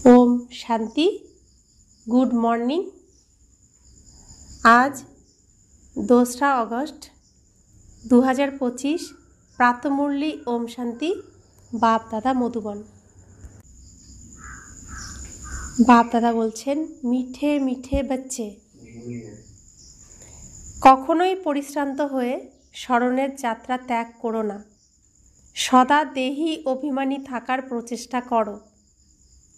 Om Shanti. Good morning. आज 2 अगस्त 2025 प्रातमुरली ओम शांति। बाप दादा मधुबन। बाप दादा बोलছেন মিঠে মিঠে बच्चे কখনোই পরিশ্রান্ত হয়ে স্মরণের যাত্রা ত্যাগ করো না। সদা দেহি অভিমানী থাকার প্রচেষ্টা করো।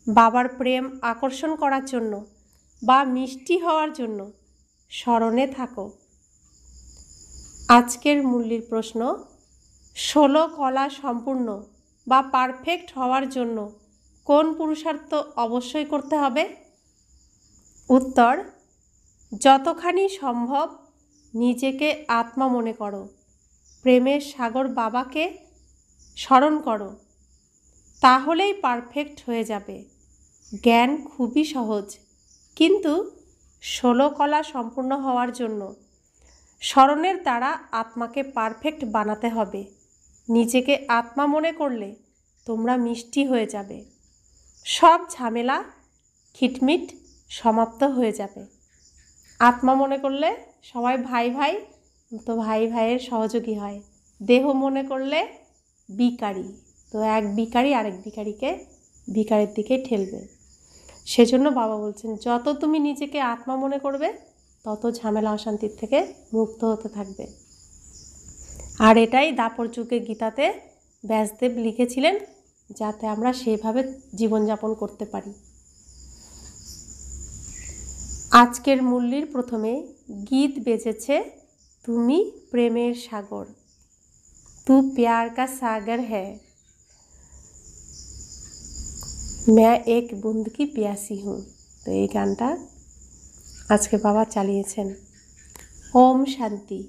বাবার প্রেম আকর্ষণ করার জন্য বা মিষ্টি হওয়ার জন্য স্মরণে থাকো। আজকের মূল্যের প্রশ্ন, 16 কলা সম্পূর্ণ বা পারফেক্ট হওয়ার জন্য কোন পুরুষার্থ অবশ্যই করতে হবে? উত্তর, যতখানি সম্ভব নিজেকে আত্মা মনে করো, প্রেমের সাগর বাবাকে স্মরণ করো, তাহলেই পারফেক্ট হয়ে যাবে। জ্ঞান খুবই সহজ, কিন্তু 16 কলা সম্পূর্ণ হওয়ার জন্য স্মরণের দ্বারা আত্মাকে পারফেক্ট বানাতে হবে। নিজেকে আত্মা মনে করলে তোমরা মিষ্টি হয়ে যাবে, সব ঝামেলা খিটমিট সমাপ্ত হয়ে যাবে। আত্মা মনে করলে সবাই ভাই ভাই, তো ভাই ভাইয়ের সহযোগী হয়। দেহ মনে করলে বিকারী, তো এক বিকারী আরেক বিকারীকে ভিকারের দিকে ঠেলবে। সেজন্য বাবা বলছেন, যত তুমি নিজেকে আত্মা মনে করবে তত ঝামেলা অশান্তির থেকে মুক্ত হতে থাকবে। আর এটাই দাপর যুগে গীতাতে ব্যাসদেব লিখেছিলেন, যাতে আমরা সেভাবে জীবনযাপন করতে পারি। আজকের মূল্যের প্রথমে গীত বেজেছে, তুমি প্রেমের সাগর, তু প্যার কা সাগর হ্যায়, मैं एक बूंद की प्यासी हूँ। तो এই গানটা আজকে বাবা চালিয়েছেন। ওম শান্তি।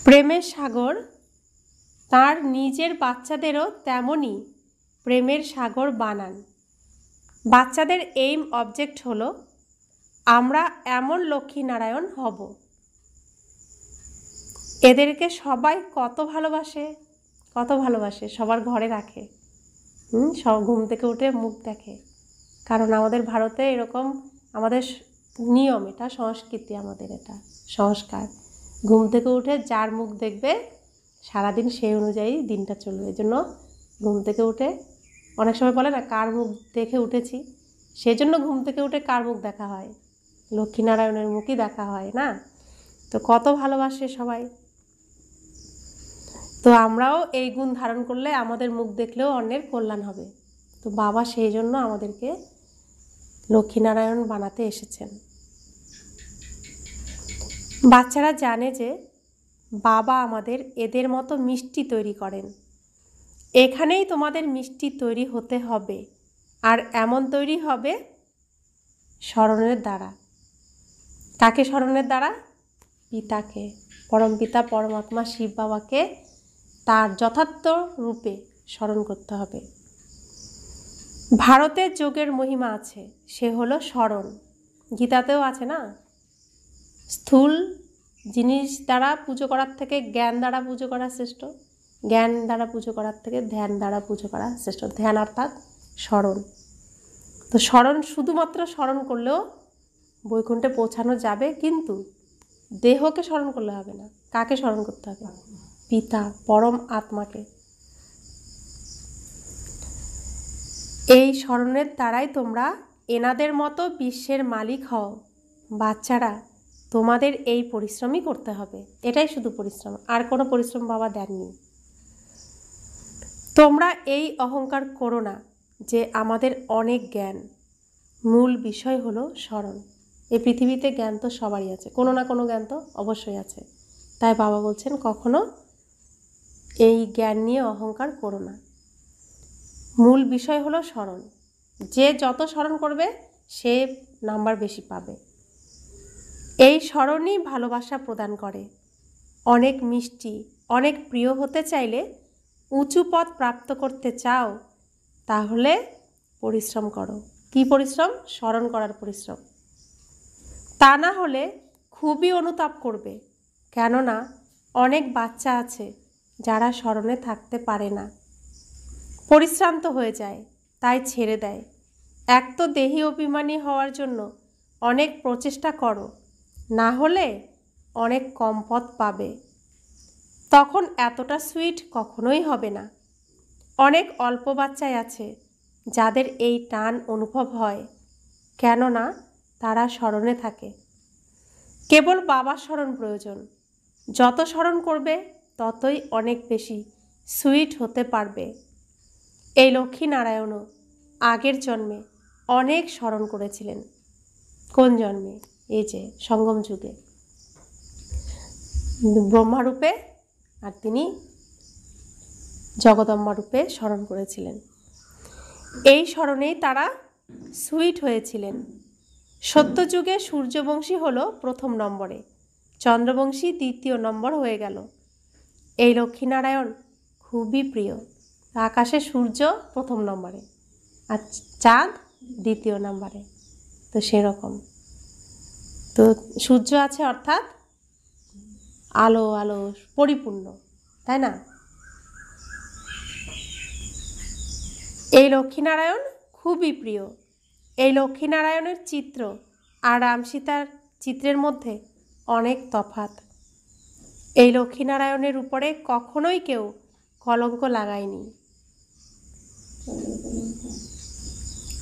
প্রেমের সাগর তার নিজের বাচ্চাদেরও তেমনই প্রেমের সাগর বানান। বাচ্চাদের এইম অবজেক্ট হলো আমরা এমন লক্ষ্মীনারায়ণ হব। এদেরকে সবাই কত ভালোবাসে, কত ভালোবাসে, সবার ঘরে রাখে। সব ঘুম থেকে উঠে মুখ দেখে, কারণ আমাদের ভারতে এরকম আমাদের নিয়ম, এটা সংস্কৃতি, আমাদের এটা সংস্কার। ঘুম থেকে উঠে যার মুখ দেখবে সারাদিন সেই অনুযায়ী দিনটা চলবে। এই জন্য ঘুম থেকে উঠে অনেক সময় বলে না, কার মুখ দেখে উঠেছি, সেজন্য ঘুম থেকে উঠে কার মুখ দেখা হয়? লক্ষ্মীনারায়ণের মুখই দেখা হয় না? তো কত ভালোবাসে সবাই। তো আমরাও এই গুণ ধারণ করলে আমাদের মুখ দেখলেও অন্যের কল্যাণ হবে। তো বাবা সেই জন্য আমাদেরকে লক্ষ্মীনারায়ণ বানাতে এসেছেন। বাচ্চারা জানে যে বাবা আমাদের এদের মতো মিষ্টি তৈরি করেন। এখানেই তোমাদের মিষ্টি তৈরি হতে হবে, আর এমন তৈরি হবে স্মরণের দ্বারা। কাকে স্মরণের দ্বারা? পিতাকে, পরম পিতা পরমাত্মা শিব বাবাকে তার যথার্থ রূপে স্মরণ করতে হবে। ভারতের যোগের মহিমা আছে, সে হলো স্মরণ। গীতাতেও আছে না, স্থূল জিনিস দ্বারা পুজো করার থেকে জ্ঞান দ্বারা পুজো করা শ্রেষ্ঠ, জ্ঞান দ্বারা পুজো করার থেকে ধ্যান দ্বারা পুজো করা শ্রেষ্ঠ। ধ্যান অর্থাৎ স্মরণ। তো স্মরণ শুধুমাত্র স্মরণ করলেও বৈকুণ্ঠে পৌঁছানো যাবে, কিন্তু দেহকে স্মরণ করলে হবে না। কাকে স্মরণ করতে হবে? পিতা পরম আত্মাকে। এই স্মরণের দ্বারাই তোমরা এনাদের মতো বিশ্বের মালিক হও। বাচ্চারা, তোমাদের এই পরিশ্রমই করতে হবে। এটাই শুধু পরিশ্রম, আর কোনো পরিশ্রম বাবা দেননি। তোমরা এই অহংকার করো না যে আমাদের অনেক জ্ঞান। মূল বিষয় হলো স্মরণ। এই পৃথিবীতে জ্ঞান তো সবারই আছে, কোনো না কোনো জ্ঞান তো অবশ্যই আছে। তাই বাবা বলছেন, কখনো এই জ্ঞান নিয়ে অহংকার করো না। মূল বিষয় হলো স্মরণ। যে যত স্মরণ করবে সে নাম্বার বেশি পাবে। এই স্মরণই ভালোবাসা প্রদান করে। অনেক মিষ্টি, অনেক প্রিয় হতে চাইলে, উঁচু পদ প্রাপ্ত করতে চাও, তাহলে পরিশ্রম করো। কি পরিশ্রম? স্মরণ করার পরিশ্রম। তা না হলে খুবই অনুতাপ করবে, কেননা অনেক বাচ্চা আছে যারা স্মরণে থাকতে পারে না। পরিশ্রান্ত হয়ে যায়, তাই ছেড়ে দেয়। এক তো দেহি অভিমানী হওয়ার জন্য অনেক প্রচেষ্টা করো, না হলে অনেক কম পথ পাবে। তখন এতটা সুইট কখনোই হবে না। অনেক অল্প বাচ্চাই আছে যাদের এই টান অনুভব হয়, কেননা তারা স্মরণে থাকে। কেবল বাবার স্মরণ প্রয়োজন। যত স্মরণ করবে ততই অনেক বেশি সুইট হতে পারবে। এই লক্ষ্মীনারায়ণও আগের জন্মে অনেক স্মরণ করেছিলেন। কোন জন্মে? এই যে সঙ্গম যুগে ব্রহ্মারূপে, আর তিনি জগদম্বা রূপে স্মরণ করেছিলেন। এই স্মরণেই তারা সুইট হয়েছিলেন। সত্যযুগে সূর্যবংশী হলো প্রথম নম্বরে, চন্দ্রবংশী দ্বিতীয় নম্বর হয়ে গেল। এই লক্ষ্মীনারায়ণ খুবই প্রিয়। আকাশে সূর্য প্রথম নম্বরে আর চাঁদ দ্বিতীয় নম্বরে। তো সেরকম তো সূর্য আছে অর্থাৎ আলো আলো পরিপূর্ণ, তাই না? এই লক্ষ্মীনারায়ণ খুবই প্রিয়। এই লক্ষ্মীনারায়ণের চিত্র আর রাম সীতার চিত্রের মধ্যে অনেক তফাৎ। এই লক্ষ্মীনারায়ণের উপরে কখনোই কেউ কলঙ্ক লাগায়নি।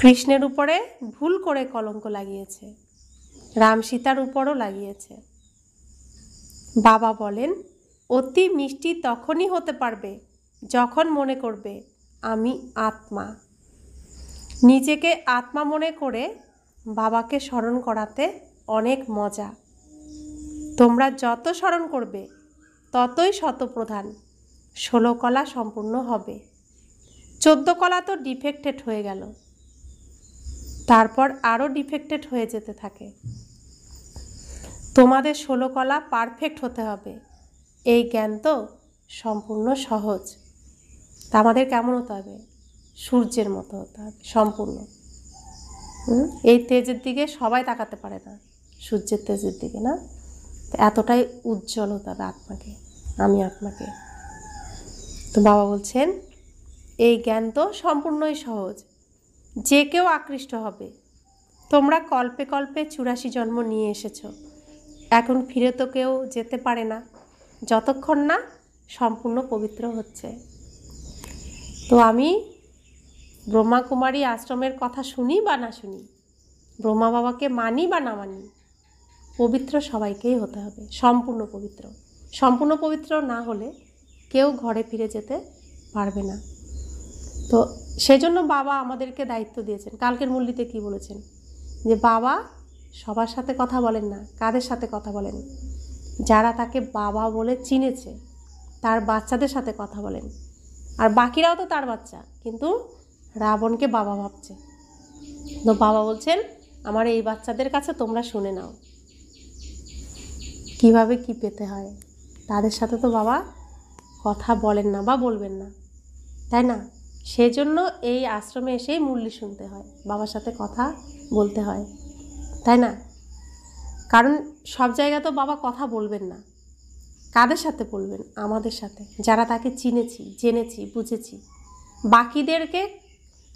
কৃষ্ণের উপরে ভুল করে কলঙ্ক লাগিয়েছে, রাম সীতার উপরও লাগিয়েছে। বাবা বলেন, অতি মিষ্টি তখনই হতে পারবে যখন মনে করবে আমি আত্মা। নিজেকে আত্মা মনে করে বাবাকে স্মরণ করাতে অনেক মজা। তোমরা যত স্মরণ করবে ততই শতপ্রধান 16 কলা সম্পূর্ণ হবে। 14 কলা তো ডিফেক্টেড হয়ে গেল, তারপর আরও ডিফেক্টেড হয়ে যেতে থাকে। তোমাদের 16 কলা পারফেক্ট হতে হবে। এই জ্ঞান তো সম্পূর্ণ সহজ। তা আমাদের কেমন হতে হবে? সূর্যের মতো হতে হবে, সম্পূর্ণ। এই তেজের দিকে সবাই তাকাতে পারে না, সূর্যের তেজের দিকে না। এতটাই উজ্জ্বল হতে হবে আত্মাকে, আমি আত্মাকে। তো বাবা বলছেন এই জ্ঞান তো সম্পূর্ণই সহজ, যে কেউ আকৃষ্ট হবে। তোমরা কল্পে কল্পে 84 জন্ম নিয়ে এসেছো, এখন ফিরে তো কেউ যেতে পারে না যতক্ষণ না সম্পূর্ণ পবিত্র হচ্ছে। তো আমি ব্রহ্মাকুমারী আশ্রমের কথা শুনি বা না শুনি, ব্রহ্মা বাবাকে মানি বা না মানি, পবিত্র সবাইকেই হতে হবে, সম্পূর্ণ পবিত্র। সম্পূর্ণ পবিত্র না হলে কেউ ঘরে ফিরে যেতে পারবে না। তো সেজন্য বাবা আমাদেরকে দায়িত্ব দিয়েছেন। কালকের মুরলিতে কি বলেছেন? যে বাবা সবার সাথে কথা বলেন না। কাদের সাথে কথা বলেন? যারা তাকে বাবা বলে চিনেছে তার বাচ্চাদের সাথে কথা বলেন। আর বাকিরাও তো তার বাচ্চা, কিন্তু রাবণকে বাবা ভাবছে। তো বাবা বলছেন আমার এই বাচ্চাদের কাছে তোমরা শুনে নাও কিভাবে কি পেতে হয়। তাদের সাথে তো বাবা কথা বলেন না বা বলবেন না, তাই না? সেজন্য এই আশ্রমে এসেই মুরলি শুনতে হয়, বাবার সাথে কথা বলতে হয়, তাই না? কারণ সব জায়গায় তো বাবা কথা বলবেন না। কাদের সাথে বলবেন? আমাদের সাথে, যারা তাকে চিনেছি, জেনেছি, বুঝেছি। বাকিদেরকে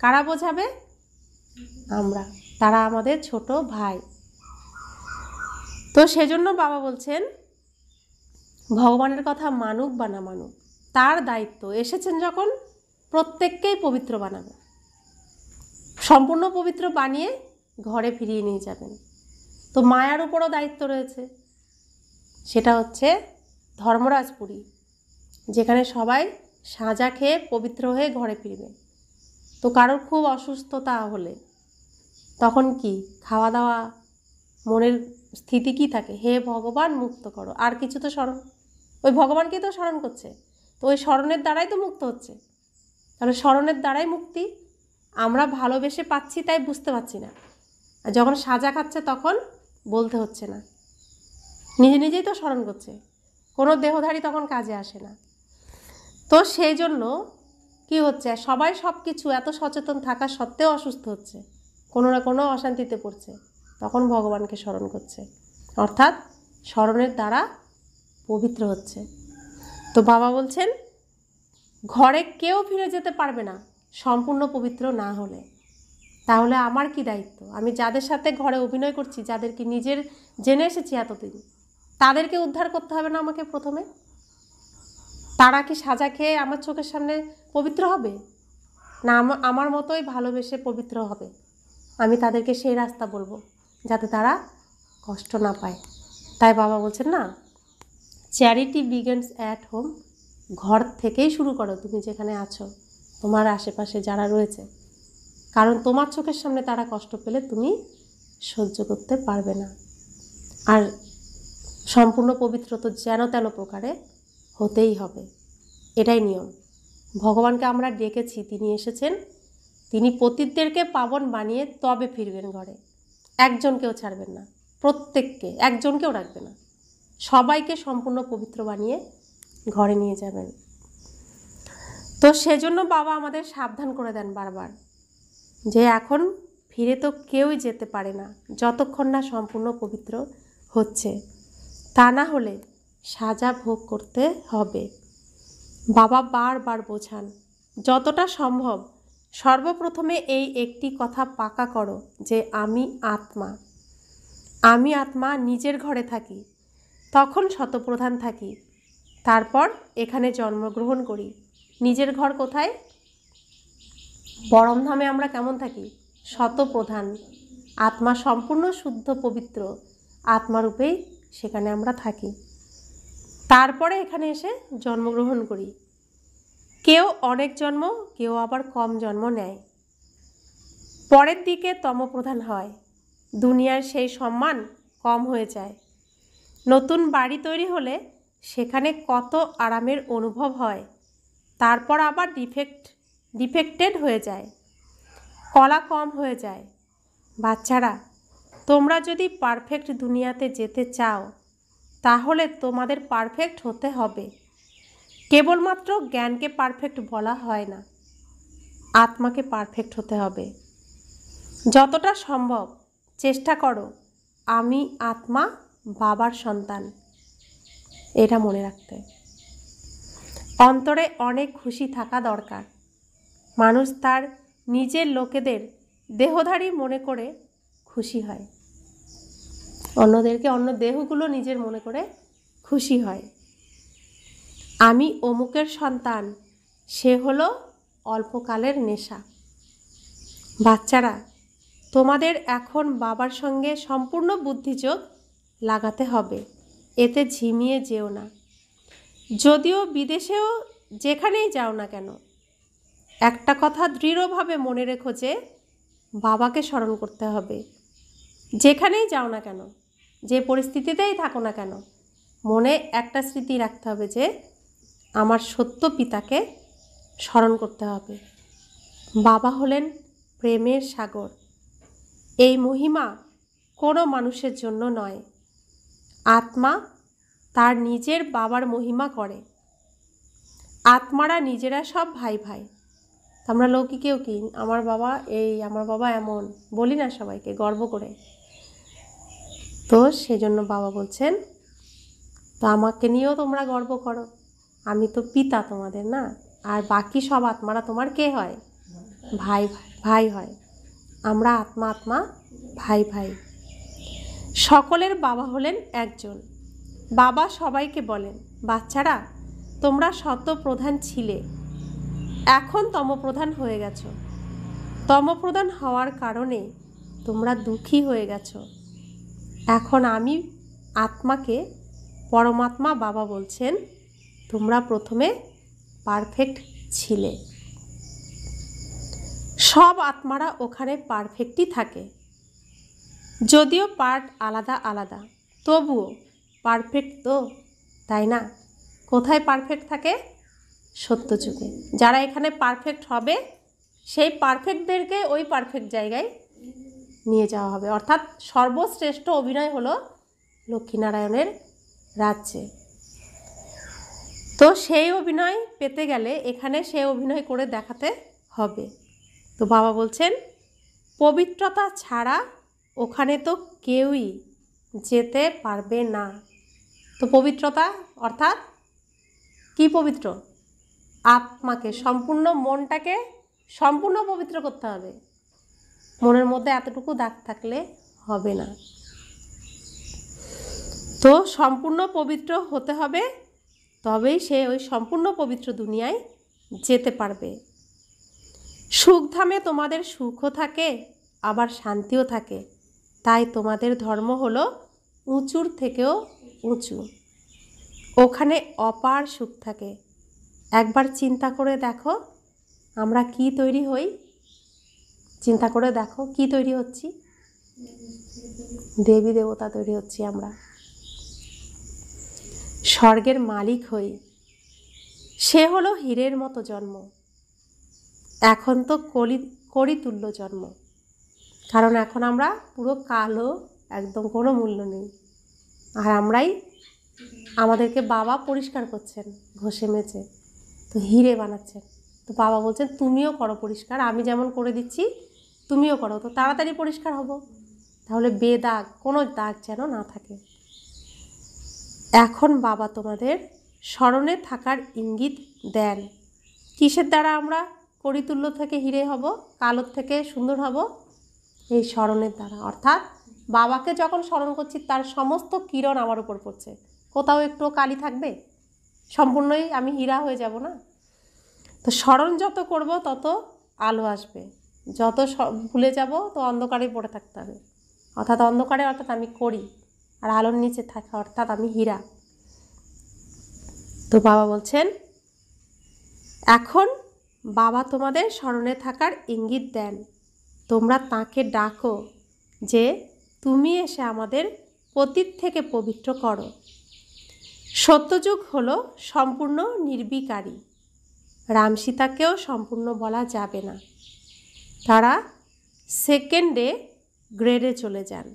কারা বোঝাবে? আমরা, তারা আমাদের ছোট ভাই। তো সেজন্য বাবা বলছেন ভগবানের কথা মানুক বা না মানুক, তার দায়িত্ব। এসেছেন যখন প্রত্যেককেই পবিত্র বানাবে, সম্পূর্ণ পবিত্র বানিয়ে ঘরে ফিরিয়ে নিয়ে যাবেন। তো মায়ার উপরও দায়িত্ব রয়েছে, সেটা হচ্ছে ধর্মরাজপুরী, যেখানে সবাই সাজা খেয়ে পবিত্র হয়ে ঘরে ফিরবে। তো কারোর খুব অসুস্থতা হলে তখন কি খাওয়া দাওয়া, মনের স্থিতি কি থাকে? হে ভগবান মুক্ত করো। আর কিছু তো স্মরণ, ওই ভগবানকেই তো স্মরণ করছে। তো ওই স্মরণের দ্বারাই তো মুক্ত হচ্ছে। তাহলে স্মরণের দ্বারাই মুক্তি। আমরা ভালোবেসে পাচ্ছি তাই বুঝতে পারছি না, আর যখন সাজা খাচ্ছে তখন বলতে হচ্ছে না, নিজে নিজেই তো স্মরণ করছে। কোনো দেহধারী তখন কাজে আসে না। তো সেই জন্য কি হচ্ছে, সবাই সব কিছু এত সচেতন থাকা সত্ত্বেও অসুস্থ হচ্ছে, কোনো না কোনো অশান্তিতে পড়ছে, তখন ভগবানকে স্মরণ করছে, অর্থাৎ স্মরণের দ্বারা পবিত্র হচ্ছে। তো বাবা বলছেন ঘরে কেউ ফিরে যেতে পারবে না সম্পূর্ণ পবিত্র না হলে। তাহলে আমার কি দায়িত্ব? আমি যাদের সাথে ঘরে অভিনয় করছি, যাদেরকে নিজের জেনে এসেছি এতদিন, তাদেরকে উদ্ধার করতে হবে না আমাকে প্রথমে? তারা কি সাজা খেয়ে আমার চোখের সামনে পবিত্র হবে? না আমার মতোই ভালোবেসে পবিত্র হবে? আমি তাদেরকে সেই রাস্তা বলবো যাতে তারা কষ্ট না পায়। তাই বাবা বলছেন না, চ্যারিটি বিগিনস অ্যাট হোম। ঘর থেকেই শুরু করো, তুমি যেখানে আছো, তোমার আশেপাশে যারা রয়েছে। কারণ তোমার চোখের সামনে তারা কষ্ট পেলে তুমি সহ্য করতে পারবে না। আর সম্পূর্ণ পবিত্র তো যেন তেন প্রকারে হতেই হবে, এটাই নিয়ম। ভগবানকে আমরা ডেকেছি, তিনি এসেছেন, তিনি পতিতদেরকে পাবন বানিয়ে তবে ফিরবেন ঘরে। একজনকেও ছাড়বেন না, প্রত্যেককে, একজনকেও রাখবে না, সবাইকে সম্পূর্ণ পবিত্র বানিয়ে ঘরে নিয়ে যাবেন। তো সেজন্য বাবা আমাদের সাবধান করে দেন বারবার যে এখন ফিরে তো কেউই যেতে পারে না যতক্ষণ না সম্পূর্ণ পবিত্র হচ্ছে, তা না হলে সাজা ভোগ করতে হবে। বাবা বারবার বোঝান, যতটা সম্ভব সর্বপ্রথমে এই একটি কথা পাকা করো যে আমি আত্মা। আমি আত্মা নিজের ঘরে থাকি, তখন শতপ্রধান থাকি, তারপর এখানে জন্মগ্রহণ করি। নিজের ঘর কোথায়? পরমধামে আমরা কেমন থাকি? শতপ্রধান। আত্মা সম্পূর্ণ শুদ্ধ পবিত্র আত্মারূপেই সেখানে আমরা থাকি। তারপরে এখানে এসে জন্মগ্রহণ করি। কেউ অনেক জন্ম, কেউ আবার কম জন্ম নেয়। পরের দিকে তমপ্রধান হয়, দুনিয়ার সেই সম্মান কম হয়ে যায়। নতুন বাড়ি তৈরি হলে সেখানে কত আরামের অনুভব হয়, তারপর আবার ডিফেক্টেড হয়ে যায়, কলা কম হয়ে যায়। বাচ্চারা, তোমরা যদি পারফেক্ট দুনিয়াতে যেতে চাও তাহলে তোমাদের পারফেক্ট হতে হবে। কেবলমাত্র জ্ঞানকে পারফেক্ট বলা হয় না, আত্মাকে পারফেক্ট হতে হবে। যতটা সম্ভব চেষ্টা করো আমি আত্মা বাবার সন্তান, এটা মনে রাখতে। অন্তরে অনেক খুশি থাকা দরকার। মানুষ তার নিজের লোকেদের দেহধারী মনে করে খুশি হয়, অন্যদেরকে অন্য দেহগুলো নিজের মনে করে খুশি হয়। আমি অমুকের সন্তান, সে হলো অল্পকালের নেশা। বাচ্চারা, তোমাদের এখন বাবার সঙ্গে সম্পূর্ণ বুদ্ধিযোগ লাগাতে হবে, এতে ঝিমিয়ে যেও না। যদিও বিদেশেও যেখানেই যাও না কেন, একটা কথা দৃঢ়ভাবে মনে রেখো যে বাবাকে স্মরণ করতে হবে। যেখানেই যাও না কেন, যে পরিস্থিতিতেই থাকো না কেন, মনে একটা স্মৃতি রাখতে হবে যে আমার সত্য পিতাকে স্মরণ করতে হবে। বাবা হলেন প্রেমের সাগর। এই মহিমা কোনো মানুষের জন্য নয়, আত্মা তার নিজের বাবার মহিমা করে। আত্মারা নিজেরা সব ভাই ভাই। আমরা লৌকিকেও কি আমার বাবা এই, আমার বাবা এমন বলি না সবাইকে গর্ব করে। তো সেজন্য বাবা বলছেন, তো আমাকে নিয়েও তোমরা গর্ব করো, আমি তো পিতা তোমাদের, না? আর বাকি সব আত্মারা তোমার কে হয়? ভাই ভাই হয়। আমরা আত্মা আত্মা ভাই ভাই। সকলের বাবা হলেন একজন। বাবা সবাইকে বলেন, বাচ্চারা তোমরা শতপ্রধান ছিলে, এখন তমপ্রধান হয়ে গেছো। তমপ্রধান হওয়ার কারণে তোমরা দুঃখী হয়ে গেছো। এখন আমি আত্মাকে পরমাত্মা বাবা বলছেন, তোমরা প্রথমে পারফেক্ট ছিলে। সব আত্মারা ওখানে পারফেক্টই থাকে, যদিও পার্ট আলাদা আলাদা, তবুও পারফেক্ট তো, তাই না? কোথায় পারফেক্ট থাকে? সত্যযুগে। যারা এখানে পারফেক্ট হবে সেই পারফেক্টদেরকে ওই পারফেক্ট জায়গায় নিয়ে যাওয়া হবে। অর্থাৎ সর্বশ্রেষ্ঠ অভিনয় হলো লক্ষ্মীনারায়ণের রাজ্যে। তো সেই অভিনয় পেতে গেলে এখানে সেই অভিনয় করে দেখাতে হবে। তো বাবা বলছেন, পবিত্রতা ছাড়া ওখানে তো কেউই যেতে পারবে না। তো পবিত্রতা অর্থাৎ কি পবিত্র? আত্মাকে, সম্পূর্ণ মনটাকে সম্পূর্ণ পবিত্র করতে হবে। মনের মধ্যে এতটুকু দাগ থাকলে হবে না। তো সম্পূর্ণ পবিত্র হতে হবে, তবেই সে ওই সম্পূর্ণ পবিত্র দুনিয়ায় যেতে পারবে। সুখধামে তোমাদের সুখও থাকে, আবার শান্তিও থাকে। তাই তোমাদের ধর্ম হলো উঁচুর থেকেও উঁচু। ওখানে অপার সুখ থাকে। একবার চিন্তা করে দেখো আমরা কি তৈরি হই। চিন্তা করে দেখো কি তৈরি হচ্ছি। দেবী দেবতা তৈরি হচ্ছি আমরা। স্বর্গের মালিক হই। সে হলো হীরের মতো জন্ম। এখন তো কড়িতুল্য জন্ম, কারণ এখন আমরা পুরো কালো, একদম কোনো মূল্য নেই। আর আমরাই আমাদেরকে বাবা পরিষ্কার করছেন ঘষে মেজে, তো হিরে বানাচ্ছেন। তো বাবা বলছেন তুমিও করো পরিষ্কার, আমি যেমন করে দিচ্ছি তুমিও করো, তো তাড়াতাড়ি পরিষ্কার হব। তাহলে বেদাগ, কোনো দাগ যেন না থাকে। এখন বাবা তোমাদের স্মরণে থাকার ইঙ্গিত দেন। কিসের দ্বারা আমরা কড়িতুল্য থেকে হিরে হব, কালোর থেকে সুন্দর হব? এই স্মরণের দ্বারা। অর্থাৎ বাবাকে যখন স্মরণ করছি তার সমস্ত কিরণ আমার উপর পড়ছে। কোথাও একটু কালি থাকবে? সম্পূর্ণই আমি হীরা হয়ে যাব না? তো স্মরণ যত করব তত আলো আসবে, যত ভুলে যাব তো অন্ধকারে পড়ে থাকতে হবে। অর্থাৎ অন্ধকারে, অর্থাৎ আমি করি, আর আলোর নিচে থাকা অর্থাৎ আমি হীরা। তো বাবা বলছেন এখন বাবা তোমাদের স্মরণে থাকার ইঙ্গিত দেন। তোমরা তাকে ডাকো যে তুমি এসে আমাদের পতীত থেকে পবিত্র করো। সত্যযুগ হলো সম্পূর্ণ নির্বিকারী। রাম সীতাকেও সম্পূর্ণ বলা যাবে না, তারা সেকেন্ডে গ্রেডে চলে যান।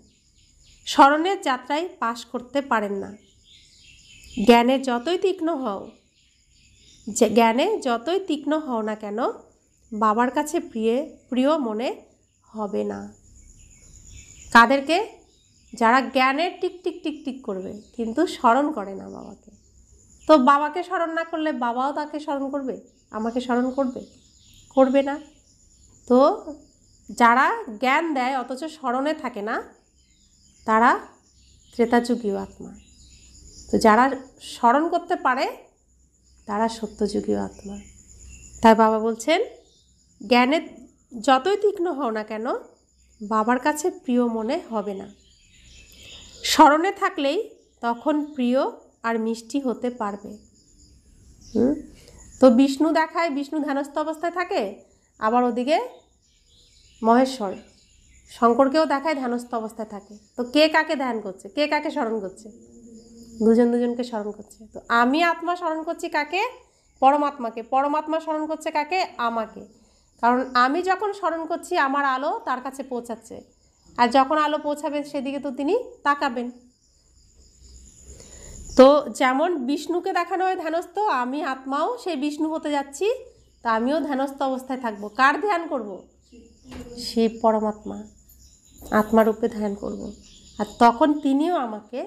স্মরণের যাত্রায় পাশ করতে পারেন না। জ্ঞানে যতই তীক্ষ্ণ হও না কেন, বাবার কাছে প্রিয় মনে হবে না। কাদেরকে? যারা জ্ঞানের টিক টিক টিক টিক করবে কিন্তু স্মরণ করে না বাবাকে। তো বাবাকে স্মরণ না করলে বাবাও তাকে স্মরণ করবে? আমাকে স্মরণ করবে না। তো যারা জ্ঞান দেয় অথচ স্মরণে থাকে না, তারা ত্রেতাযুগীয় আত্মা। তো যারা স্মরণ করতে পারে তারা সত্যযুগীয় আত্মা। তাই বাবা বলছেন জ্ঞানে যতই তীক্ষ্ণ হও না কেন, বাবার কাছে প্রিয় মনে হবে না। স্মরণে থাকলেই তখন প্রিয় আর মিষ্টি হতে পারবে। তো বিষ্ণু দেখায়, বিষ্ণু ধ্যানস্থ অবস্থায় থাকে, আবার ওদিকে মহেশ্বর শঙ্করকেও দেখায় ধ্যানস্থ অবস্থায় থাকে। তো কে কাকে ধ্যান করছে, কে কাকে স্মরণ করছে? দুজনকে স্মরণ করছে। তো আমি আত্মা স্মরণ করছি কাকে? পরমাত্মাকে। পরমাত্মা স্মরণ করছে কাকে? আমাকে। কারণ আমি যখন স্মরণ করছি আমার আলো তার কাছে পৌঁছাচ্ছে, আর যখন আলো পৌঁছাবে সেদিকে তো তিনি তাকাবেন। তো যেমন বিষ্ণুকে দেখানো হয় ধ্যানস্থ, আমি আত্মাও সেই বিষ্ণু হতে যাচ্ছি, তা আমিও ধ্যানস্থ অবস্থায় থাকবো। কার ধ্যান করব? শিব পরমাত্মা আত্মারূপে ধ্যান করব, আর তখন তিনিও আমাকে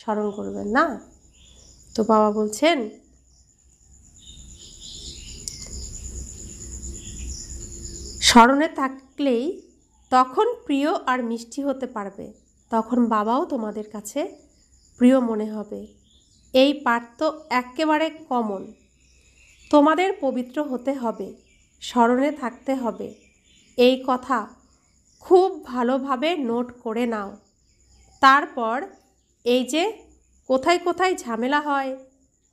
স্মরণ করবেন না। তো বাবা বলছেন স্মরণে থাকলেই তখন প্রিয় আর মিষ্টি হতে পারবে, তখন বাবাও তোমাদের কাছে প্রিয় মনে হবে। এই পাঠ তো একেবারে কমন। তোমাদের পবিত্র হতে হবে, স্মরণে থাকতে হবে, এই কথা খুব ভালোভাবে নোট করে নাও। তারপর এই যে কোথায় কোথায় ঝামেলা হয়,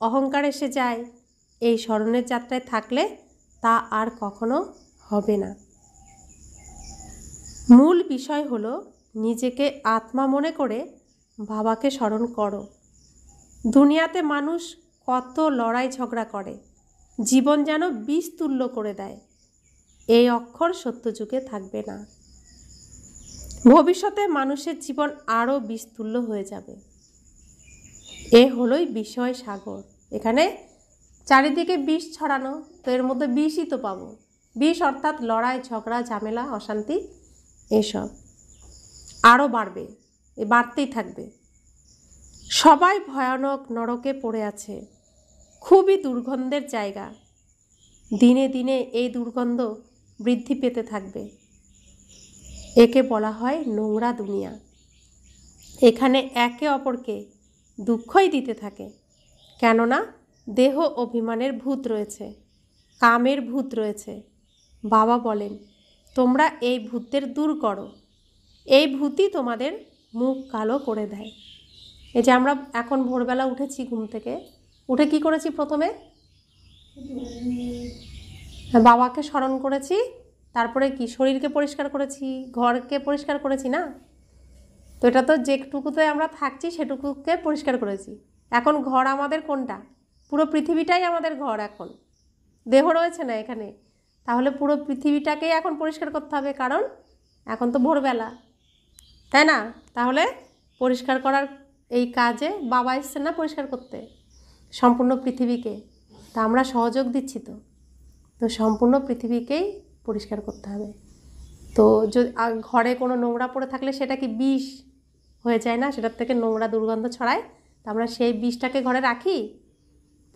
অহংকার এসে যায়, এই স্মরণের যাত্রায় থাকলে তা আর কখনো হবে না। মূল বিষয় হলো নিজেকে আত্মা মনে করে বাবাকে স্মরণ করো। দুনিয়াতে মানুষ কত লড়াই ঝগড়া করে, জীবন যেন বিষ তুল্য করে দেয়। এই অক্ষর সত্যযুগে থাকবে না। ভবিষ্যতে মানুষের জীবন আরও বিষতুল্য হয়ে যাবে। এ হলোই বিষয় সাগর। এখানে চারিদিকে বিষ ছড়ানো, তো এর মধ্যে বিষই তো পাবো। বিষ অর্থাৎ লড়াই ঝগড়া ঝামেলা অশান্তি, এসব আরও বাড়বে, বাড়তেই থাকবে। সবাই ভয়ানক নরকে পড়ে আছে, খুবই দুর্গন্ধের জায়গা। দিনে দিনে এই দুর্গন্ধ বৃদ্ধি পেতে থাকবে। একে বলা হয় নোংরা দুনিয়া। এখানে একে অপরকে দুঃখই দিতে থাকে, কেননা দেহ অভিমানের ভূত রয়েছে, কামের ভূত রয়েছে। বাবা বলেন, তোমরা এই ভূতদের দূর করো। এই ভূতই তোমাদের মুখ কালো করে দেয়। এই যে আমরা এখন ভোরবেলা উঠেছি, ঘুম থেকে উঠে কি করেছি? প্রথমে বাবাকে স্মরণ করেছি, তারপরে কি শরীরকে পরিষ্কার করেছি, ঘরকে পরিষ্কার করেছি না? তো এটা তো যেটুকুতে আমরা থাকছি সেটুকুকে পরিষ্কার করেছি। এখন ঘর আমাদের কোনটা? পুরো পৃথিবীটাই আমাদের ঘর। এখন দেহ রয়েছে না এখানে, তাহলে পুরো পৃথিবীটাকেই এখন পরিষ্কার করতে হবে, কারণ এখন তো ভোরবেলা, তাই না? তাহলে পরিষ্কার করার এই কাজে বাবা এসছেন না পরিষ্কার করতে সম্পূর্ণ পৃথিবীকে। তা আমরা সহযোগ দিচ্ছি তো সম্পূর্ণ পৃথিবীকেই পরিষ্কার করতে হবে। তো যদি ঘরে কোনো নোংরা পড়ে থাকলে সেটা কি বিষ হয়ে যায় না? সেটার থেকে নোংরা দুর্গন্ধ ছড়ায়। তা আমরা সেই বিষটাকে ঘরে রাখি,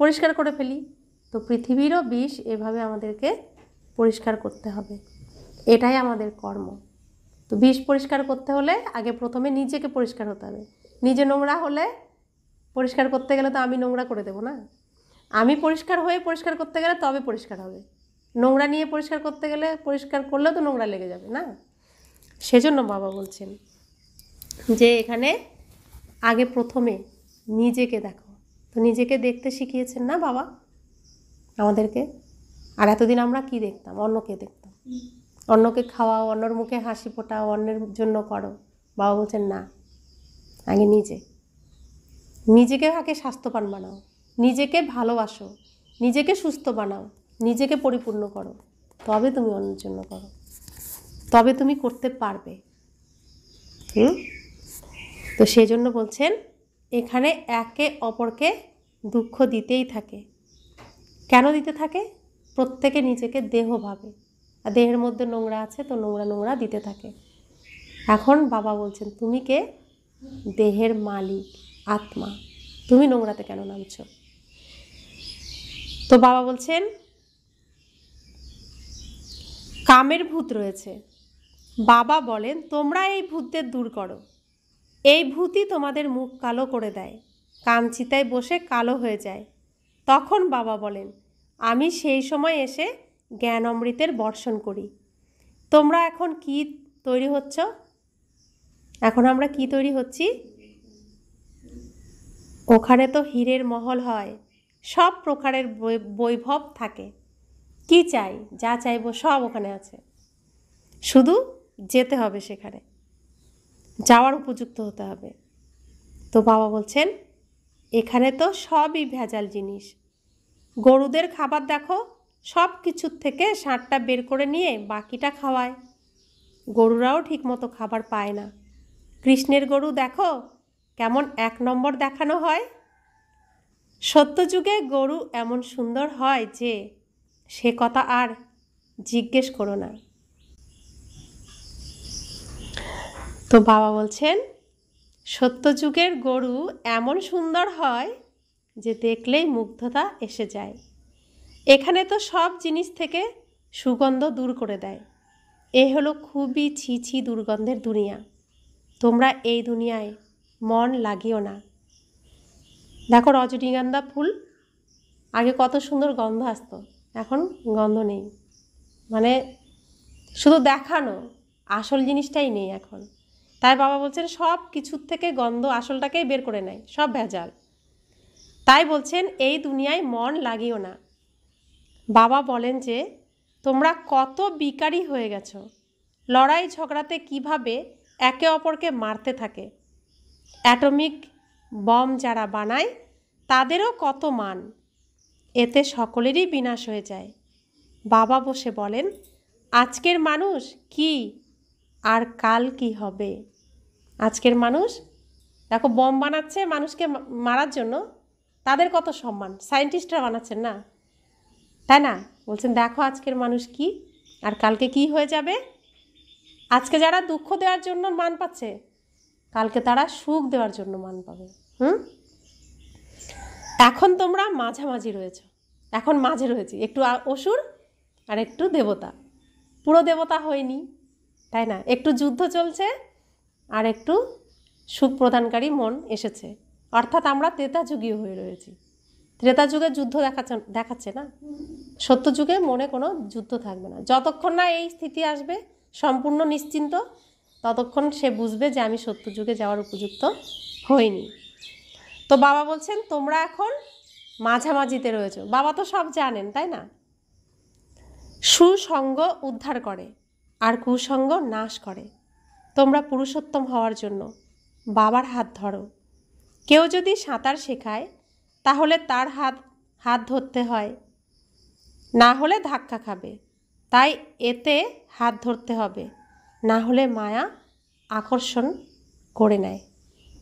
পরিষ্কার করে ফেলি। তো পৃথিবীরও বিষ এভাবে আমাদেরকে পরিষ্কার করতে হবে, এটাই আমাদের কর্ম। তো বিষ পরিষ্কার করতে হলে আগে প্রথমে নিজেকে পরিষ্কার হতে হবে। নিজে নোংরা হলে পরিষ্কার করতে গেলে তো আমি নোংরা করে দেবো না। আমি পরিষ্কার হয়ে পরিষ্কার করতে গেলে তবে পরিষ্কার হবে। নোংরা নিয়ে পরিষ্কার করতে গেলে পরিষ্কার করলেও তো নোংরা লেগে যাবে না। সেজন্য বাবা বলছেন যে এখানে আগে প্রথমে নিজেকে দেখো। তো নিজেকে দেখতে শিখিয়েছেন না বাবা আমাদেরকে। আর এতদিন আমরা কি দেখতাম? অন্যকে দেখতাম। অন্যকে খাওয়াও, অন্যর মুখে হাসি ফোটাও, অন্যের জন্য করো। বাবা বলছেন না, আগে নিজেকে আগে স্বাস্থ্যবান বানাও, নিজেকে ভালোবাসো, নিজেকে সুস্থ বানাও, নিজেকে পরিপূর্ণ করো, তবে তুমি অন্যের জন্য করো, তবে তুমি করতে পারবে। তো সেই জন্য বলছেন এখানে একে অপরকে দুঃখ দিতেই থাকে। কেন দিতে থাকে? প্রত্যেকে নিজেকে দেহ ভাবে, আর দেহের মধ্যে নোংরা আছে, তো নোংরা দিতে থাকে। এখন বাবা বলছেন তুমি কে? দেহের মালিক, আত্মা। তুমি নোংরাতে কেন নামছো? তো বাবা বলছেন কামের ভূত রয়েছে। বাবা বলেন তোমরা এই ভূতদের দূর করো। এই ভূতই তোমাদের মুখ কালো করে দেয়, কামচিতায় বসে কালো হয়ে যায়। তখন বাবা বলেন আমি সেই সময় এসে জ্ঞান অমৃতের বর্ষণ করি। তোমরা এখন কি তৈরি হচ্ছ? এখন আমরা কি তৈরি হচ্ছি? ওখানে তো হীরের মহল হয়, সব প্রকারের বৈভব থাকে। কি চাই? যা চাইবো সব ওখানে আছে, শুধু যেতে হবে সেখানে, যাওয়ার উপযুক্ত হতে হবে। তো বাবা বলছেন এখানে তো সবই ভেজাল জিনিস। গরুদের খাবার দেখো, সব কিছুর থেকে ষাঁড়টা বের করে নিয়ে বাকিটা খাওয়ায়। গরুরাও ঠিকমতো খাবার পায় না। কৃষ্ণের গরু দেখো কেমন 1 নম্বর দেখানো হয়। সত্যযুগে গরু এমন সুন্দর হয় যে সে কথা আর জিজ্ঞেস করো না। তো বাবা বলছেন সত্যযুগের গরু এমন সুন্দর হয় যে দেখলেই মুগ্ধতা এসে যায়। এখানে তো সব জিনিস থেকে সুগন্ধ দূর করে দেয়। এ হলো খুবই ছি দুর্গন্ধের দুনিয়া। তোমরা এই দুনিয়ায় মন লাগিও না। দেখো রজনীগন্ধা ফুল আগে কত সুন্দর গন্ধ আসতো, এখন গন্ধ নেই। মানে শুধু দেখানো, আসল জিনিসটাই নেই এখন। তাই বাবা বলছেন সব কিছুর থেকে গন্ধ আসলটাকেই বের করে নেয়, সব ভেজাল। তাই বলছেন এই দুনিয়ায় মন লাগিও না। বাবা বলেন যে তোমরা কত বিকারী হয়ে গেছো। লড়াই ঝগড়াতে কিভাবে একে অপরকে মারতে থাকে। অ্যাটমিক বম যারা বানায় তাদেরও কত মান, এতে সকলেরই বিনাশ হয়ে যায়। বাবা বসে বলেন আজকের মানুষ কি আর কাল কি হবে। আজকের মানুষ দেখো বম বানাচ্ছে মানুষকে মারার জন্য, তাদের কত সম্মান, সায়েন্টিস্টরা বানাচ্ছেন না, তাই না? বলছেন দেখো আজকের মানুষ কি আর কালকে কি হয়ে যাবে। আজকে যারা দুঃখ দেওয়ার জন্য মান পাচ্ছে, কালকে তারা সুখ দেওয়ার জন্য মান পাবে। এখন তোমরা মাঝামাঝি রয়েছ, এখন মাঝে রয়েছি, একটু অসুর আর একটু দেবতা। পুরো দেবতা হয়নি, তাই না? একটু যুদ্ধ চলছে আর একটু সুখ প্রদানকারী মন এসেছে, অর্থাৎ আমরা ত্রেতা যুগীয় হয়ে রয়েছি। ত্রেতা যুগে যুদ্ধ দেখাচ্ছে না, সত্য যুগে মনে কোনো যুদ্ধ থাকবে না। যতক্ষণ না এই স্থিতি আসবে সম্পূর্ণ নিশ্চিন্ত, ততক্ষণ সে বুঝবে যে আমি সত্য যুগে যাওয়ার উপযুক্ত হইনি। তো বাবা বলছেন তোমরা এখন মাঝামাঝিতে রয়েছো। বাবা তো সব জানেন, তাই না? সুসঙ্গ উদ্ধার করে আর কুসঙ্গ নাশ করে। তোমরা পুরুষোত্তম হওয়ার জন্য বাবার হাত ধরো। কেউ যদি সাঁতার শেখায় তাহলে তার হাত ধরতে হয়, না হলে ধাক্কা খাবে। তাই এতে হাত ধরতে হবে, না হলে মায়া আকর্ষণ করে নেয়।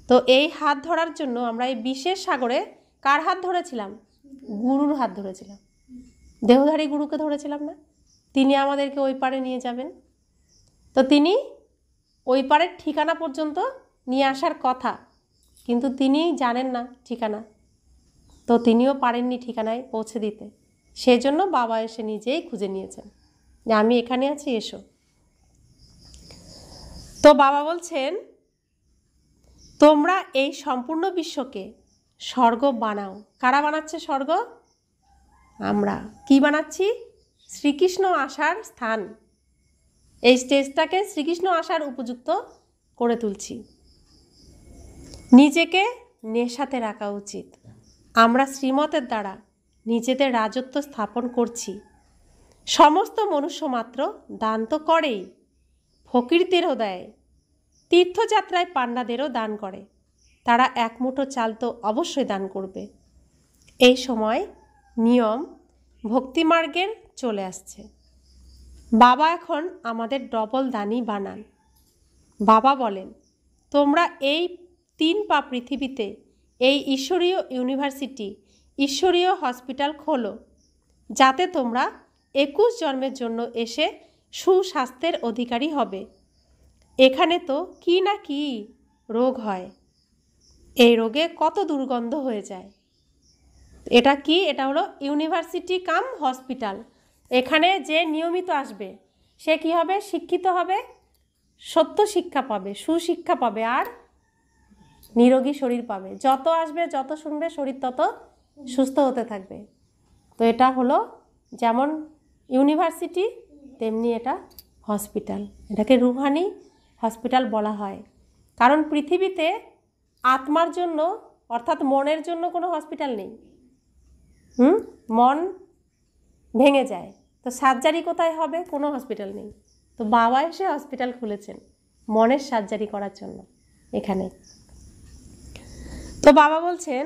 তো এই হাত ধরার জন্য আমরা এই বিশেষ সাগরে কার হাত ধরেছিলাম? গুরুর হাত ধরেছিলাম, দেহধারী গুরুকে ধরেছিলাম না? তিনি আমাদেরকে ওই পারে নিয়ে যাবেন। তো তিনি ওই পারের ঠিকানা পর্যন্ত নিয়ে আসার কথা, কিন্তু তিনি জানেন না ঠিকানা, তো তিনিও পারেননি ঠিকানায় পৌঁছে দিতে। সেই জন্য বাবা এসে নিজেই খুঁজে নিয়েছেন যে আমি এখানে আছি, এসো। তো বাবা বলছেন তোমরা এই সম্পূর্ণ বিশ্বকে স্বর্গ বানাও। কারা বানাচ্ছে স্বর্গ? আমরা। কি বানাচ্ছি? শ্রীকৃষ্ণ আসার স্থান, এই স্টেজটাকে শ্রীকৃষ্ণ আসার উপযুক্ত করে তুলছি। নিজেকে নেশাতে রাখা উচিত। আমরা শ্রীমতের দ্বারা নিজেদের রাজত্ব স্থাপন করছি। সমস্ত মনুষ্য মাত্র দান তো করেই, ফকিরদেরও দেয়, তীর্থযাত্রায় পান্ডাদেরও দান করে। তারা এক মুঠো চাল তো অবশ্যই দান করবে। এই সময় নিয়ম ভক্তিমার্গের চলে আসছে। বাবা এখন আমাদের ডবল দানই বানান। বাবা বলেন তোমরা এই 3 পা পৃথিবীতে এই ঈশ্বরীয় ইউনিভার্সিটি, ঈশ্বরীয় হসপিটাল খোলো, যাতে তোমরা 21 জন্মের জন্য এসে সুস্বাস্থ্যের অধিকারী হবে। এখানে তো কি না কি রোগ হয়, এই রোগে কত দুর্গন্ধ হয়ে যায়। এটা কি? এটা হলো ইউনিভার্সিটি কাম হসপিটাল। এখানে যে নিয়মিত আসবে সে কি হবে? শিক্ষিত হবে, সত্য শিক্ষা পাবে, সুশিক্ষা পাবে, আর নিরোগী শরীর পাবে। যত আসবে, যত শুনবে, শরীর তত সুস্থ হতে থাকবে। তো এটা হলো যেমন ইউনিভার্সিটি, তেমনি এটা হসপিটাল। এটাকে রুহানি হসপিটাল বলা হয়, কারণ পৃথিবীতে আত্মার জন্য অর্থাৎ মনের জন্য কোনো হসপিটাল নেই। মন ভেঙে যায়, তো সার্জারি কোথায় হবে? কোনো হসপিটাল নেই। তো বাবা এসে হসপিটাল খুলেছেন মনের সার্জারি করার জন্য এখানে। তো বাবা বলছেন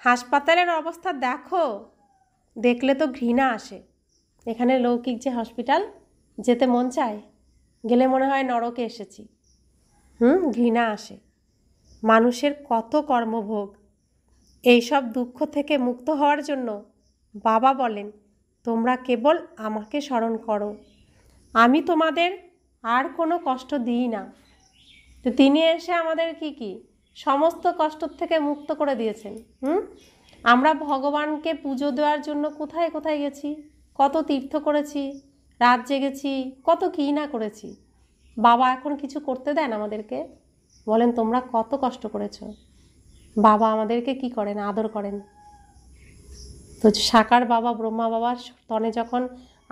হাসপাতালের অবস্থা দেখো, দেখলে তো ঘৃণা আসে। এখানে লৌকিক যে হসপিটাল, যেতে মন চায়, গেলে মনে হয় নরকে এসেছি। ঘৃণা আসে। মানুষের কত কর্মভোগ। এইসব দুঃখ থেকে মুক্ত হওয়ার জন্য বাবা বলেন তোমরা কেবল আমাকে স্মরণ করো, আমি তোমাদের আর কোনো কষ্ট দিই না। তো তিনি এসে আমাদের কি সমস্ত কষ্ট থেকে মুক্ত করে দিয়েছেন। আমরা ভগবানকে পুজো দেওয়ার জন্য কোথায় কোথায় গেছি, কত তীর্থ করেছি, রাত জেগেছি, কত কী না করেছি। বাবা এখন কিছু করতে দেন আমাদেরকে? বলেন তোমরা কত কষ্ট করেছ। বাবা আমাদেরকে কি করেন? আদর করেন। তো সাকার বাবা, ব্রহ্মা বাবার তনে যখন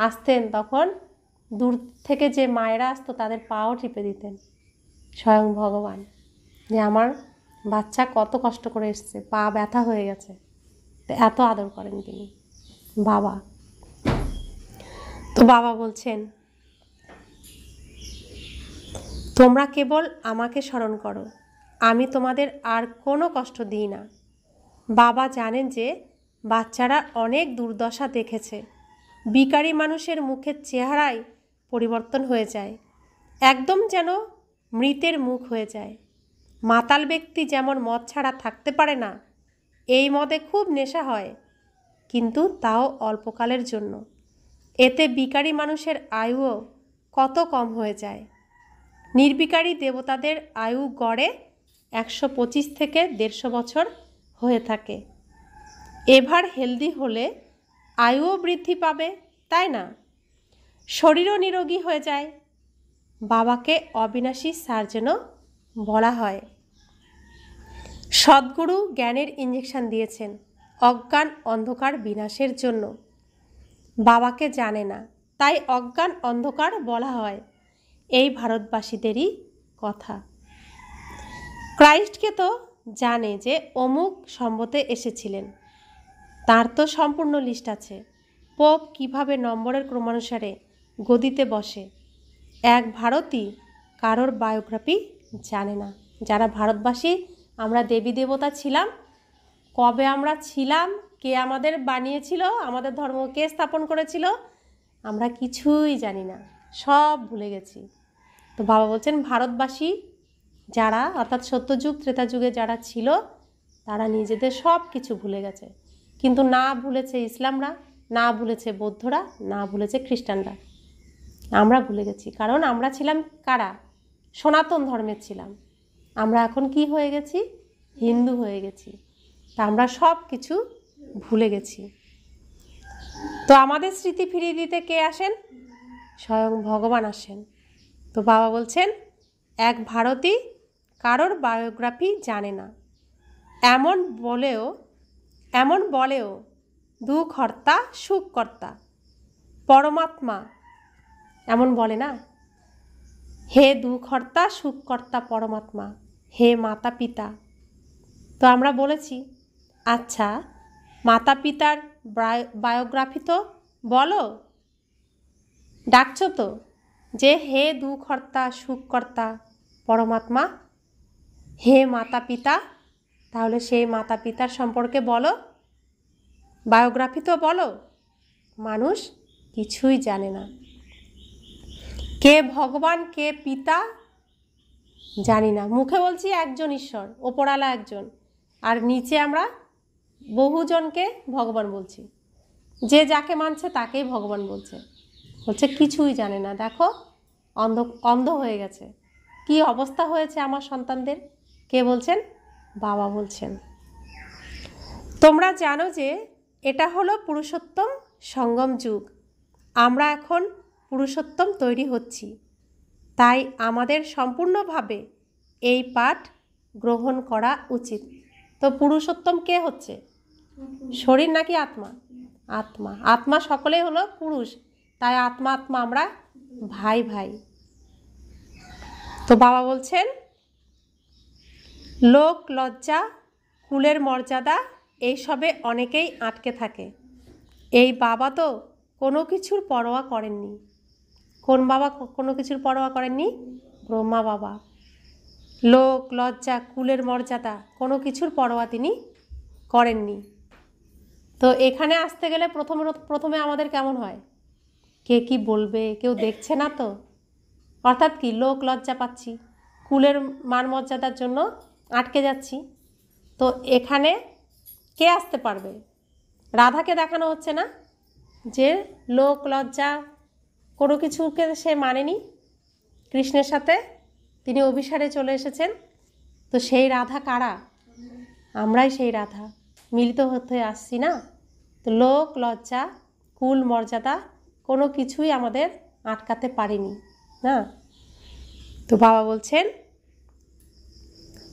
আসতেন, তখন দূর থেকে যে মায়েরা আসতো তাদের পাও টিপে দিতেন স্বয়ং ভগবান, যে আমার বাচ্চা কত কষ্ট করে এসছে, পা ব্যথা হয়ে গেছে। এত আদর করেন তিনি বাবা। তো বাবা বলছেন তোমরা কেবল আমাকে স্মরণ করো, আমি তোমাদের আর কোনো কষ্ট দিই না। বাবা জানেন যে বাচ্চারা অনেক দুর্দশা দেখেছে। ভিখারি মানুষের মুখের চেহারাই পরিবর্তন হয়ে যায়, একদম যেন মৃতের মুখ হয়ে যায়। মাতাল ব্যক্তি যেমন মদ ছাড়া থাকতে পারে না, এই মদে খুব নেশা হয়, কিন্তু তাও অল্পকালের জন্য। এতে ভিখারি মানুষের আয়ুও কত কম হয়ে যায়। নির্বিকারী দেবতাদের আয়ু গড়ে 125 থেকে 150 বছর হয়ে থাকে। এবার হেলদি হলে আয়ুও বৃদ্ধি পাবে, তাই না? শরীরও নিরোগী হয়ে যায়। বাবাকে অবিনাশী সার্জনও বলা হয়। সদ্গুরু জ্ঞানের ইঞ্জেকশন দিয়েছেন অজ্ঞান অন্ধকার বিনাশের জন্য। বাবাকে জানে না, তাই অজ্ঞান অন্ধকার বলা হয়। এই ভারতবাসীদেরই কথা। ক্রাইস্টকে তো জানে যে অমুক সম্বতে এসেছিলেন, তার তো সম্পূর্ণ লিস্ট আছে। পোপ কিভাবে নম্বরের ক্রমানুসারে গদিতে বসে, এক ভারতী কারোর বায়োগ্রাফি জানে না। যারা ভারতবাসী আমরা দেবী দেবতা ছিলাম, কবে আমরা ছিলাম, কে আমাদের বানিয়েছিল, আমাদের ধর্ম কে স্থাপন করেছিল, আমরা কিছুই জানি না, সব ভুলে গেছি। তো বাবা বলছেন ভারতবাসী যারা, অর্থাৎ সত্যযুগ ত্রেতা যুগে যারা ছিল, তারা নিজেদের সব কিছু ভুলে গেছে। কিন্তু না ভুলেছে ইসলামরা, না ভুলেছে বৌদ্ধরা, না ভুলেছে খ্রিস্টানরা। আমরা ভুলে গেছি, কারণ আমরা ছিলাম কারা? সনাতন ধর্মের ছিলাম। আমরা এখন কি হয়ে গেছি? হিন্দু হয়ে গেছি। তা আমরা সব কিছু ভুলে গেছি। তো আমাদের স্মৃতি ফিরিয়ে দিতে কে আসেন? স্বয়ং ভগবান আসেন। তো বাবা বলছেন এক ভারতী কারোর বায়োগ্রাফি জানে না, এমন বলেও দুঃখকর্তা সুখকর্তা পরমাত্মা এমন বলে না। হে দুঃখকর্তা সুখকর্তা পরমাত্মা, হে মাতা পিতা। তো আমরা বলেছি আচ্ছা মাতা পিতার বায়োগ্রাফি তো বলো, ডাকছো তো যে হে দুঃখকর্তা সুখকর্তা পরমাত্মা, হে মাতা পিতা, তাহলে সেই মাতা পিতার সম্পর্কে বলো, বায়োগ্রাফি তো বলো। মানুষ কিছুই জানে না। কে ভগবান কে পিতা জানি না। মুখে বলছি একজন ঈশ্বর, ওপরালা একজন, আর নিচে আমরা বহুজনকে ভগবান বলছি। যে যাকে মানছে তাকেই ভগবান বলছে। কিছুই জানে না। দেখো অন্ধ হয়ে গেছে। কি অবস্থা হয়েছে আমার সন্তানদের? কে বলছেন? বাবা বলছেন। তোমরা জানো যে এটা হলো পুরুষোত্তম সঙ্গম যুগ। আমরা এখন পুরুষোত্তম তৈরি হচ্ছি, তাই আমাদের সম্পূর্ণভাবে এই পাঠ গ্রহণ করা উচিত। তো পুরুষোত্তম কে হচ্ছে? শরীর নাকি আত্মা? আত্মা। আত্মা সকলেই হলো পুরুষ, তাই আত্মা আত্মা আমরা ভাই ভাই। তো বাবা বলছেন লোক লজ্জা কুলের মর্যাদা এইসবে অনেকেই আটকে থাকে। এই বাবা তো কোনো কিছুর পরোয়া করেননি। কোন বাবা কোনো কিছুর পরোয়া করেননি? ব্রহ্মা বাবা। লোক লজ্জা কুলের মর্যাদা কোনো কিছুর পরোয়া তিনি করেননি। তো এখানে আসতে গেলে প্রথমে আমাদের কেমন হয়? কে কি বলবে, কেউ দেখছে না তো, অর্থাৎ কি লোক লজ্জা পাচ্ছি, কুলের মান মর্যাদার জন্য আটকে যাচ্ছি। তো এখানে কে আসতে পারবে? রাধাকে দেখানো হচ্ছে না যে লোক লজ্জা কোনো কিছুকে সে মানেনি, কৃষ্ণের সাথে তিনি অভিসারে চলে এসেছেন। তো সেই রাধা কারা? আমরাই সেই রাধা, মিলিত হতে আসছি না। তো লোক লজ্জা কুল মর্যাদা কোনো কিছুই আমাদের আটকাতে পারেনি না। তো বাবা বলছেন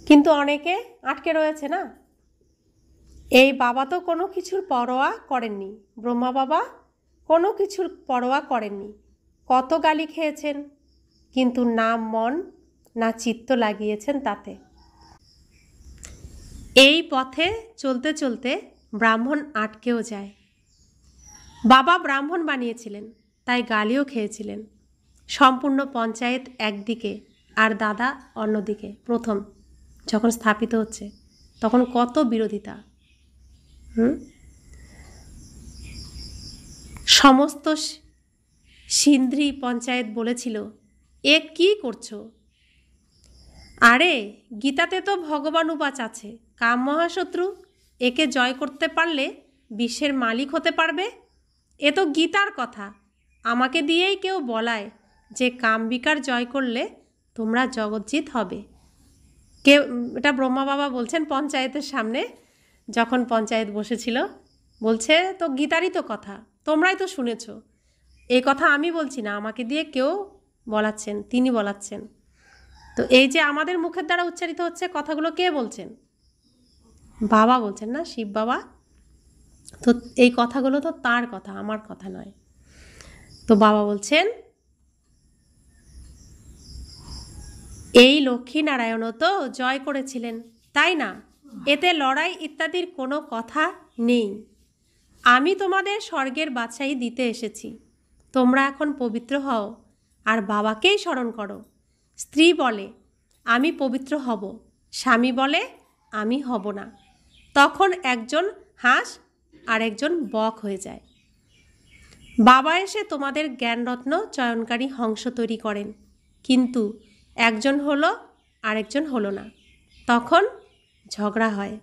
কিন্তু অনেকে আটকে রয়েছে না। এই বাবা তো কোনো কিছুর পরোয়া করেননি, ব্রহ্মা বাবা কোনো কিছুর পরোয়া করেননি। কত গালি খেয়েছেন, কিন্তু না মন না চিত্ত লাগিয়েছেন তাতে। এই পথে চলতে চলতে ব্রাহ্মণ আটকেও যায়। বাবা ব্রাহ্মণ বানিয়েছিলেন, তাই গালিও খেয়েছিলেন। সম্পূর্ণ পঞ্চায়েত একদিকে আর দাদা অন্যদিকে। প্রথম যখন স্থাপিত হচ্ছে তখন কত বিরোধিতা। সমস্ত সিন্ধ্রি পঞ্চায়েত বলেছিল এ কি করছো? আরে গীতাতে তো ভগবান উবাচ আছে, কাম মহাশত্রু, একে জয় করতে পারলে বিশ্বের মালিক হতে পারবে। এ তো গীতার কথা, আমাকে দিয়েই কেউ বলায় যে কাম বিকার জয় করলে তোমরা জগজ্জিৎ হবে। এটা ব্রহ্মা বাবা বলছেন পঞ্চায়েতের সামনে, যখন পঞ্চায়েত বসেছিল। বলছে তো গীতারই তো কথা, তোমরাই তো শুনেছ। এই কথা আমি বলছি না, আমাকে দিয়ে কেউ বলাচ্ছেন, তিনি বলাচ্ছেন। তো এই যে আমাদের মুখের দ্বারা উচ্চারিত হচ্ছে কথাগুলো কে বলছেন? বাবা বলছেন না, শিব বাবা। তো এই কথাগুলো তো তার কথা, আমার কথা নয়। তো বাবা বলছেন, এই লক্ষ্মীনারায়ণও তো জয় করেছিলেন, তাই না? এতে লড়াই ইত্যাদির কোনো কথা নেই। আমি তোমাদের স্বর্গের বাছাই দিতে এসেছি। তোমরা এখন পবিত্র হও আর বাবাকেই স্মরণ করো। স্ত্রী বলে, আমি পবিত্র হব। স্বামী বলে, আমি হব না। তখন একজন হাঁস আর একজন বক হয়ে যায়। বাবা এসে তোমাদের জ্ঞানরত্ন চয়নকারী হংস তৈরি করেন, কিন্তু একজন হলো আরেকজন হলো না। তখন ঝগড়া হয়।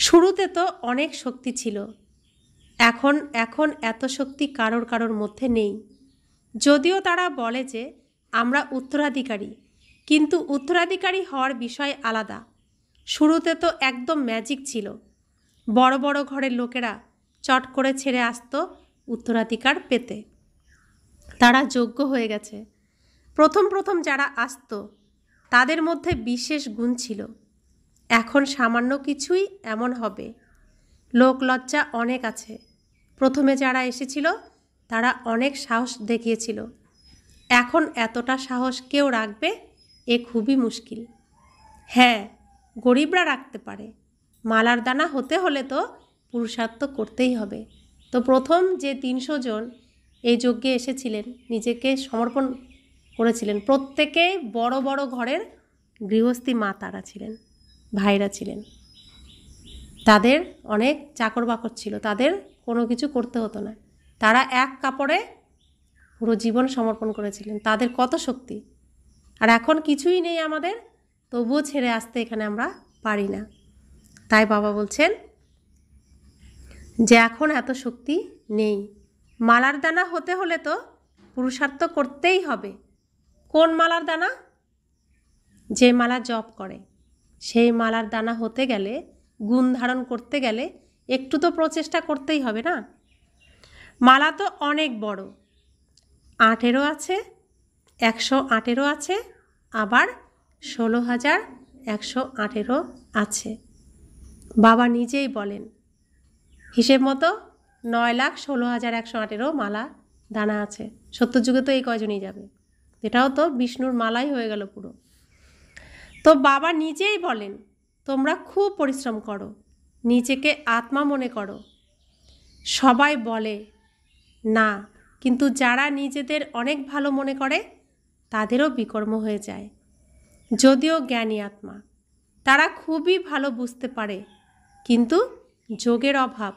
শুরুতে তো অনেক শক্তি ছিল, এখন এত শক্তি কারোর মধ্যে নেই। যদিও তারা বলে যে আমরা উত্তরাধিকারী, কিন্তু উত্তরাধিকারী হওয়ার বিষয় আলাদা। শুরুতে তো একদম ম্যাজিক ছিল। বড় বড় ঘরের লোকেরা চট করে ছেড়ে আসতো উত্তরাধিকার পেতে। তারা যোগ্য হয়ে গেছে। প্রথম যারা আসতো তাদের মধ্যে বিশেষ গুণ ছিল। এখন সামান্য কিছুই এমন হবে। লোক লজ্জা অনেক আছে। প্রথমে যারা এসেছিল তারা অনেক সাহস দেখিয়েছিল। এখন এতটা সাহস কেউ রাখবে এ খুবই মুশকিল। হ্যাঁ, গরিবরা রাখতে পারে। মালার দানা হতে হলে তো পুরুষার্থ করতেই হবে। তো প্রথম যে 300 জন এই যজ্ঞে এসেছিলেন, নিজেকে সমর্পণ করেছিলেন, প্রত্যেকেই বড় বড় ঘরের গৃহস্থী মা তারা ছিলেন, ভাইরা ছিলেন। তাদের অনেক চাকর বাকর ছিল, তাদের কোনো কিছু করতে হতো না। তারা এক কাপড়ে পুরো জীবন সমর্পণ করেছিলেন। তাদের কত শক্তি! আর এখন কিছুই নেই আমাদের, তবুও ছেড়ে আসতে এখানে আমরা পারি না। তাই বাবা বলছেন যে এখন এত শক্তি নেই। মালার দানা হতে হলে তো পুরুষার্থ করতেই হবে। কোন মালার দানা? যে মালা জপ করে, সেই মালার দানা হতে গেলে, গুণ ধারণ করতে গেলে একটু তো প্রচেষ্টা করতেই হবে না? মালা তো অনেক বড়, 8 আছে, 118 আছে, আবার 16,118 আছে। বাবা নিজেই বলেন, হিসেব মতো 9,16,118 মালা দানা আছে। সত্যযুগে তো এই কয়জনই যাবে। এটাও তো বিষ্ণুর মালাই হয়ে গেল পুরো। তো বাবা নিজেই বলেন, তোমরা খুব পরিশ্রম করো, নিজেকে আত্মা মনে করো। সবাই বলে না, কিন্তু যারা নিজেদের অনেক ভালো মনে করে তাদেরও বিকর্ম হয়ে যায়। যদিও জ্ঞানী আত্মা, তারা খুবই ভালো বুঝতে পারে, কিন্তু যোগের অভাব,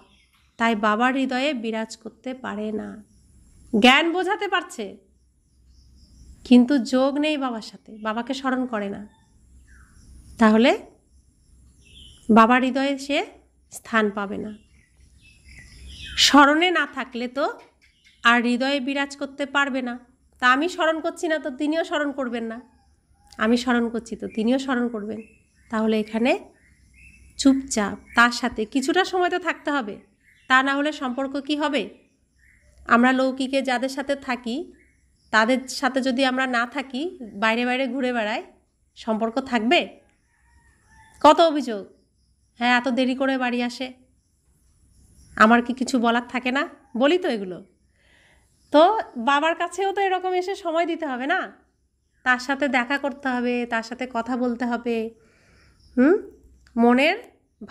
তাই বাবার হৃদয়ে বিরাজ করতে পারে না। জ্ঞান বোঝাতে পারছে, কিন্তু যোগ নেই বাবার সাথে, বাবাকে স্মরণ করে না। তাহলে বাবার হৃদয়ে সে স্থান পাবে না। স্মরণে না থাকলে তো আর হৃদয়ে বিরাজ করতে পারবে না। তা আমি স্মরণ করছি না তো তিনিও স্মরণ করবেন না, আমি স্মরণ করছি তো তিনিও স্মরণ করবেন। তাহলে এখানে চুপচাপ তার সাথে কিছুটা সময় তো থাকতে হবে, তা না হলে সম্পর্ক কি হবে? আমরা লৌকিকে যাদের সাথে থাকি, তাদের সাথে যদি আমরা না থাকি, বাইরে বাইরে ঘুরে বেড়াই, সম্পর্ক থাকবে? কত অভিযোগ, হ্যাঁ এত দেরি করে বাড়ি আসে, আমার কি কিছু বলার থাকে না? বলি তো এগুলো। তো বাবার কাছেও তো এরকম এসে সময় দিতে হবে না? তার সাথে দেখা করতে হবে, তার সাথে কথা বলতে হবে, মনের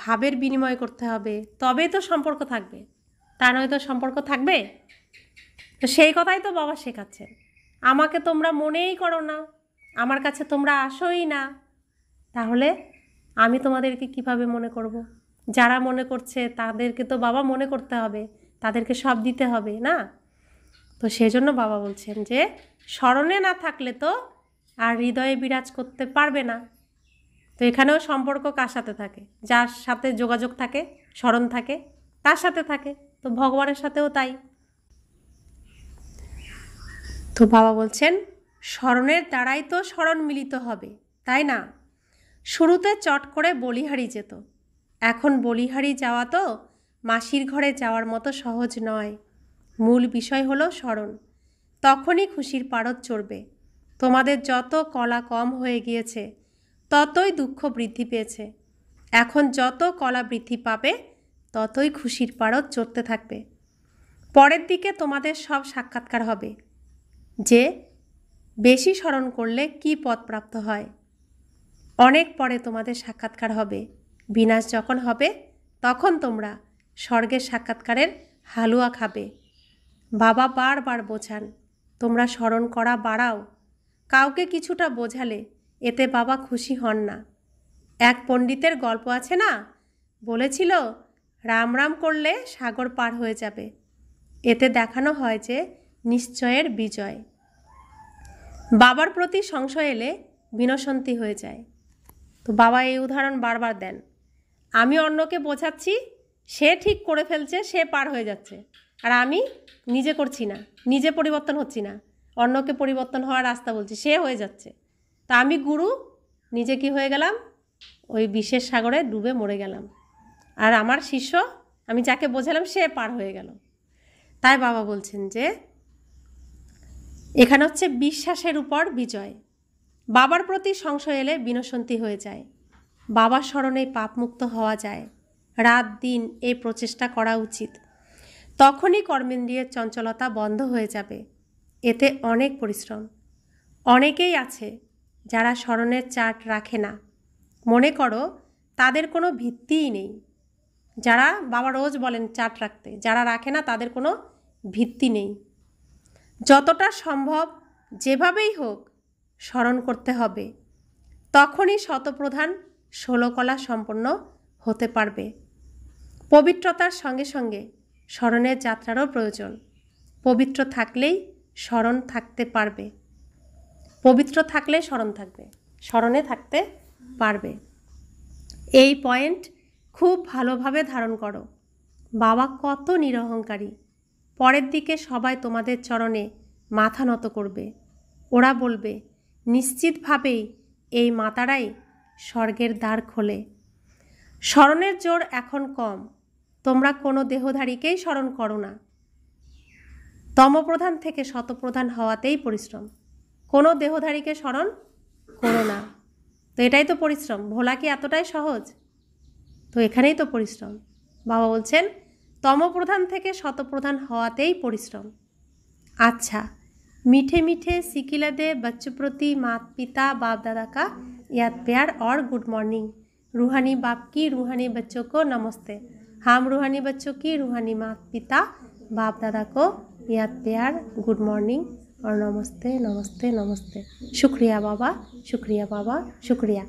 ভাবের বিনিময় করতে হবে, তবেই তো সম্পর্ক থাকবে। তা নয় তো সম্পর্ক থাকবে? তো সেই কথাই তো বাবা শেখাচ্ছেন। আমাকে তোমরা মনেই করো না, আমার কাছে তোমরা আসোই না, তাহলে আমি তোমাদেরকে কিভাবে মনে করব? যারা মনে করছে তাদেরকে তো বাবা মনে করতে হবে, তাদেরকে সব দিতে হবে না? তো সেজন্য বাবা বলছেন যে স্মরণে না থাকলে তো আর হৃদয়ে বিরাজ করতে পারবে না। তো এখানেও সম্পর্ক কার সাথে থাকে? যার সাথে যোগাযোগ থাকে, স্মরণ থাকে, তার সাথে থাকে। তো ভগবানের সাথেও তাই। তো বাবা বলছেন স্মরণের দ্বারাই তো স্মরণ মিলিত হবে, তাই না? শুরুতে চট করে বলিহারি যেত, এখন বলিহারি যাওয়া তো মাসির ঘরে যাওয়ার মতো সহজ নয়। মূল বিষয় হলো স্মরণ। তখনই খুশির পারদ চড়বে। তোমাদের যত কলা কম হয়ে গিয়েছে ততই দুঃখ বৃদ্ধি পেয়েছে। এখন যত কলা বৃদ্ধি পাবে ততই খুশির পারদ চড়তে থাকবে। পরের দিকে তোমাদের সব সাক্ষাৎকার হবে যে বেশি স্মরণ করলে কি পদ প্রাপ্ত হয়। অনেক পরে তোমাদের সাক্ষাৎকার হবে। বিনাশ যখন হবে তখন তোমরা স্বর্গের সাক্ষাৎকারের হালুয়া খাবে। বাবা বারবার বোঝান, তোমরা স্মরণ করা বাড়াও। কাউকে কিছুটা বোঝালে এতে বাবা খুশি হন না। এক পণ্ডিতের গল্প আছে না, বলেছিল রাম রাম করলে সাগর পার হয়ে যাবে। এতে দেখানো হয় যে নিশ্চয়ের বিজয়। বাবার প্রতি সংশয় এলে বিনশন্তি হয়ে যায়। তো বাবা এই উদাহরণ বারবার দেন। আমি অন্যকে বোঝাচ্ছি, সে ঠিক করে ফেলছে, সে পার হয়ে যাচ্ছে, আর আমি নিজে করছি না, নিজে পরিবর্তন হচ্ছি না, অন্যকে পরিবর্তন হওয়ার রাস্তা বলছি, সে হয়ে যাচ্ছে। তা আমি গুরু, নিজে কি হয়ে গেলাম, ওই বিষের সাগরে ডুবে মরে গেলাম। আর আমার শিষ্য, আমি যাকে বোঝালাম সে পার হয়ে গেল। তাই বাবা বলছেন যে এখানে হচ্ছে বিশ্বাসের উপর বিজয়। বাবার প্রতি সংশয় এলে বিনশন্তি হয়ে যায়। বাবার স্মরণে পাপমুক্ত হওয়া যায়। রাত দিন এই প্রচেষ্টা করা উচিত। তখনই কর্মেন্দ্রিয়ের চঞ্চলতা বন্ধ হয়ে যাবে। এতে অনেক পরিশ্রম। অনেকেই আছে যারা স্মরণের চার্ট রাখে না। মনে করো তাদের কোনো ভিত্তিই নেই। যারা বাবা রোজ বলেন চার্ট রাখতে, যারা রাখে না তাদের কোনো ভিত্তি নেই। যতটা সম্ভব যেভাবেই হোক স্মরণ করতে হবে। তখনই শতপ্রধান 16 কলা সম্পন্ন হতে পারবে। পবিত্রতার সঙ্গে সঙ্গে স্মরণের যাত্রারও প্রয়োজন। পবিত্র থাকলেই স্মরণ থাকতে পারবে। পবিত্র থাকলে স্মরণ থাকবে, স্মরণে থাকতে পারবে। এই পয়েন্ট খুব ভালোভাবে ধারণ করো। বাবা কত নিরহংকারী। পরের দিকে সবাই তোমাদের চরণে মাথা নত করবে। ওরা বলবে, নিশ্চিতভাবেই এই মাতারাই স্বর্গের দ্বার খোলে। স্মরণের জোর এখন কম। তোমরা কোনো দেহধারীকেই স্মরণ করো না। তমপ্রধান থেকে শতপ্রধান হওয়াতেই পরিশ্রম। কোনো দেহধারীকে স্মরণ করো না। তো এটাই তো পরিশ্রম। ভোলা কি এতটাই সহজ? তো এখানেই তো পরিশ্রম। বাবা বলছেন তমপ্রধান থেকে শতপ্রধান হওয়াতেই পরিশ্রম। अच्छा, मीठे मीठे सिकिला दे बच्चों प्रति माता पिता बाप दादा का याद प्यार और गुड मॉर्निंग। रूहानी बाप की रूहानी बच्चों को नमस्ते। हम रूहानी बच्चों की रूहानी माता पिता बाप दादा को याद प्यार, गुड मॉर्निंग और नमस्ते नमस्ते नमस्ते। शुक्रिया बाबा, शुक्रिया बाबा, शुक्रिया।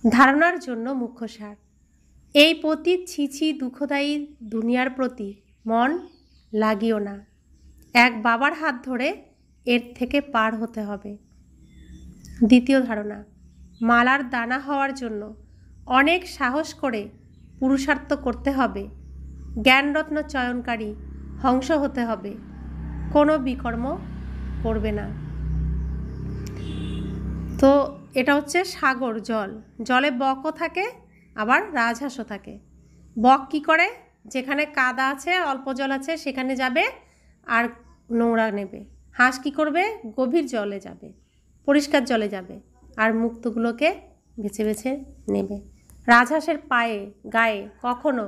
धारणार জন্য মুখ্য সার। এই পতিত ছিছি দুঃখদায়ী দুনিয়ার প্রতি মন লাগিও না। এক বাবার হাত ধরে এর থেকে পার হতে হবে। দ্বিতীয় ধারণা, মালার দানা হওয়ার জন্য অনেক সাহস করে পুরুষার্থ করতে হবে। জ্ঞানরত্ন চয়নকারী হংস হতে হবে। কোনো বিকর্ম করবে না। তো এটা হচ্ছে সাগর, জল। জলে বকও থাকে, আবার রাজহাঁসও থাকে। বক কি করে, যেখানে কাদা আছে, অল্প জল আছে, সেখানে যাবে আর নোংরা নেবে। হাঁস কি করবে, গভীর জলে যাবে, পরিষ্কার জলে যাবে আর মুক্তগুলোকে বেছে বেছে নেবে। রাজহাঁসের পায়ে গায়ে কখনো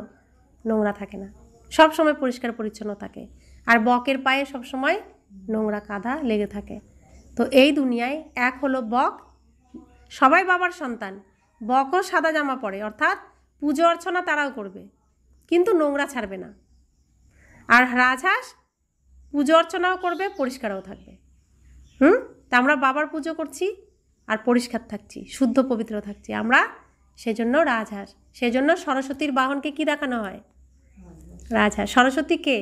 নোংরা থাকে না, সব সময় পরিষ্কার পরিচ্ছন্ন থাকে। আর বকের পায়ে সব সময় নোংরা কাদা লেগে থাকে। তো এই দুনিয়ায় এক হলো বক, সবাই বাবার সন্তান। বকও সাদা জামা পরে, অর্থাৎ পুজো অর্চনা তারাও করবে, কিন্তু নোংরা ছাড়বে না। আর রাজহাঁস পুজো অর্চনাও করবে, পরিষ্কারও থাকবে। তা আমরা বাবার পুজো করছি আর পরিষ্কার থাকছি, শুদ্ধ পবিত্র থাকছি আমরা, সেজন্য রাজহাঁস। সেজন্য সরস্বতীর বাহনকে কি দেখানো হয়, রাজহাঁস। সরস্বতী কে,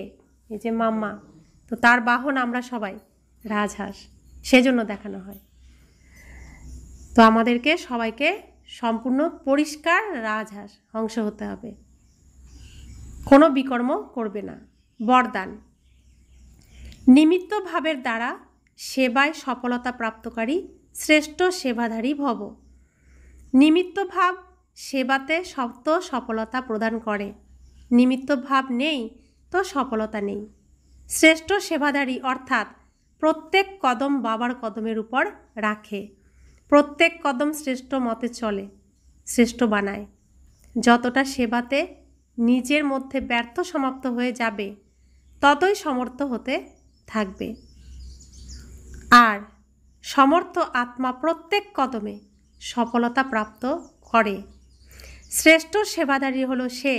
এই যে মাম্মা, তো তার বাহন আমরা সবাই রাজহাঁস, সেজন্য দেখানো হয়। তো আমাদেরকে সবাইকে সম্পূর্ণ পরিষ্কার রাজহাঁস অংশ হতে হবে, কোনো বিকর্ম করবে না। বরদান, নিমিত্ত ভাবের দ্বারা সেবায় সফলতা প্রাপ্তকারী শ্রেষ্ঠ সেবাধারী ভব। নিমিত্ত ভাব সেবাতে সপ্ত সফলতা প্রদান করে। নিমিত্ত ভাব নেই তো সফলতা নেই। শ্রেষ্ঠ সেবাদারী অর্থাৎ প্রত্যেক কদম বাবার কদমের উপর রাখে, প্রত্যেক কদম শ্রেষ্ঠ মতে চলে, শ্রেষ্ঠ বানায়। যতটা সেবাতে নিজের মধ্যে ব্যর্থ সমাপ্ত হয়ে যাবে ততই সমর্থ হতে থাকবে। আর সমর্থ আত্মা প্রত্যেক কদমে সফলতা প্রাপ্ত করে। শ্রেষ্ঠ সেবাদারী হলো সে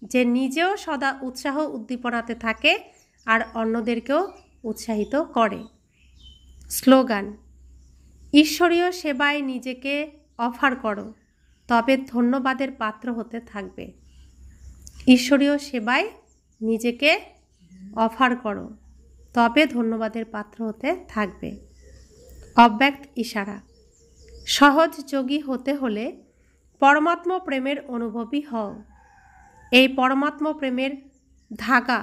যে নিজেও সদা উৎসাহ উদ্দীপনাতে থাকে আর অন্যদেরকেও উৎসাহিত করে। স্লোগান: ঈশ্বরীয় সেবায় নিজেকে অফার করো, তবে ধন্যবাদের পাত্র হতে থাকবে। ঈশ্বরীয় সেবায় নিজেকে অফার করো, তবে ধন্যবাদের পাত্র হতে থাকবে। অব্যক্ত ইশারা: সহজ যোগী হতে হলে পরমাত্ম প্রেমের অনুভবী হও। এই পরমাত্ম প্রেমের ধাগা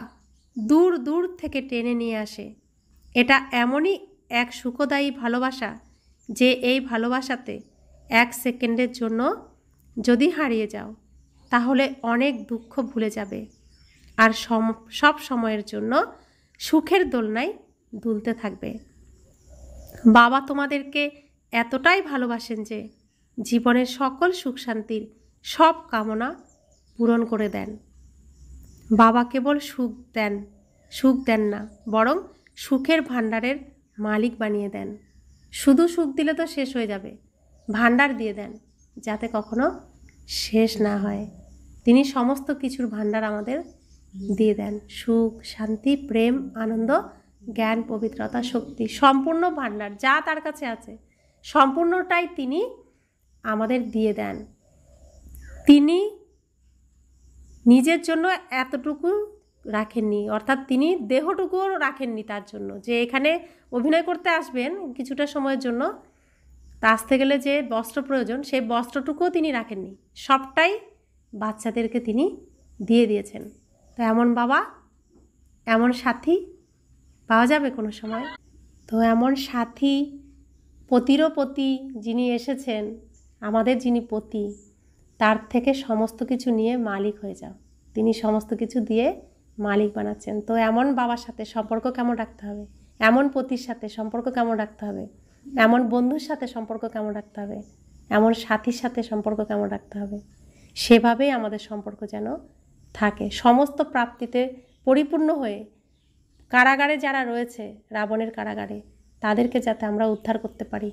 দূর দূর থেকে টেনে নিয়ে আসে। এটা এমনই এক সুখদায়ী ভালোবাসা যে এই ভালোবাসাতে 1 সেকেন্ডের জন্য যদি হারিয়ে যাও তাহলে অনেক দুঃখ ভুলে যাবে আর সব সময়ের জন্য সুখের দোলনায় দুলতে থাকবে। বাবা তোমাদেরকে এতটাই ভালোবাসেন যে জীবনের সকল সুখ শান্তির সব কামনা পূরণ করে দেন। বাবা কেবল সুখ দেন না, বরং সুখের ভাণ্ডারের মালিক বানিয়ে দেন। শুধু সুখ দিলে তো শেষ হয়ে যাবে, ভাণ্ডার দিয়ে দেন যাতে কখনো শেষ না হয়। তিনি সমস্ত কিছুর ভাণ্ডার আমাদের দিয়ে দেন। সুখ, শান্তি, প্রেম, আনন্দ, জ্ঞান, পবিত্রতা, শক্তি, সম্পূর্ণ ভাণ্ডার যা তার কাছে আছে সম্পূর্ণটাই তিনি আমাদের দিয়ে দেন। তিনি নিজের জন্য এতটুকু রাখেননি, অর্থাৎ তিনি দেহটুকুও রাখেননি তার জন্য যে এখানে অভিনয় করতে আসবেন কিছুটা সময়ের জন্য, তা আসতে গেলে যে বস্ত্র প্রয়োজন সেই বস্ত্রটুকুও তিনি রাখেননি, সবটাই বাচ্চাদেরকে তিনি দিয়ে দিয়েছেন। তো এমন বাবা, এমন সাথী পাওয়া যাবে কোনো সময়? তো এমন সাথী, পতিরও পতি যিনি এসেছেন, আমাদের যিনি পতি, তার থেকে সমস্ত কিছু নিয়ে মালিক হয়ে যাও। তিনি সমস্ত কিছু দিয়ে মালিক বানাচ্ছেন। তো এমন বাবার সাথে সম্পর্ক কেমন রাখতে হবে, এমন পতির সাথে সম্পর্ক কেমন রাখতে হবে, এমন বন্ধুর সাথে সম্পর্ক কেমন রাখতে হবে, এমন সাথীর সাথে সম্পর্ক কেমন রাখতে হবে, সেভাবেই আমাদের সম্পর্ক যেন থাকে। সমস্ত প্রাপ্তিতে পরিপূর্ণ হয়ে কারাগারে যারা রয়েছে, রাবণের কারাগারে, তাদেরকে যাতে আমরা উদ্ধার করতে পারি,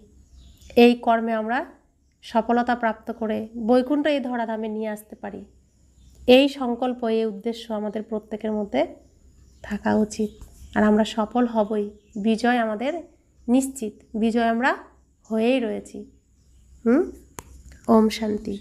এই কর্মে আমরা সফলতা প্রাপ্ত করে বৈকুণ্ঠ এই ধরাধামে নিয়ে আসতে পারি, এই সংকল্প, এই উদ্দেশ্য আমাদের প্রত্যেকের মধ্যে থাকা উচিত। আর আমরা সফল হবই, বিজয় আমাদের নিশ্চিত, বিজয় আমরা হয়েই রয়েছি। ওম শান্তি।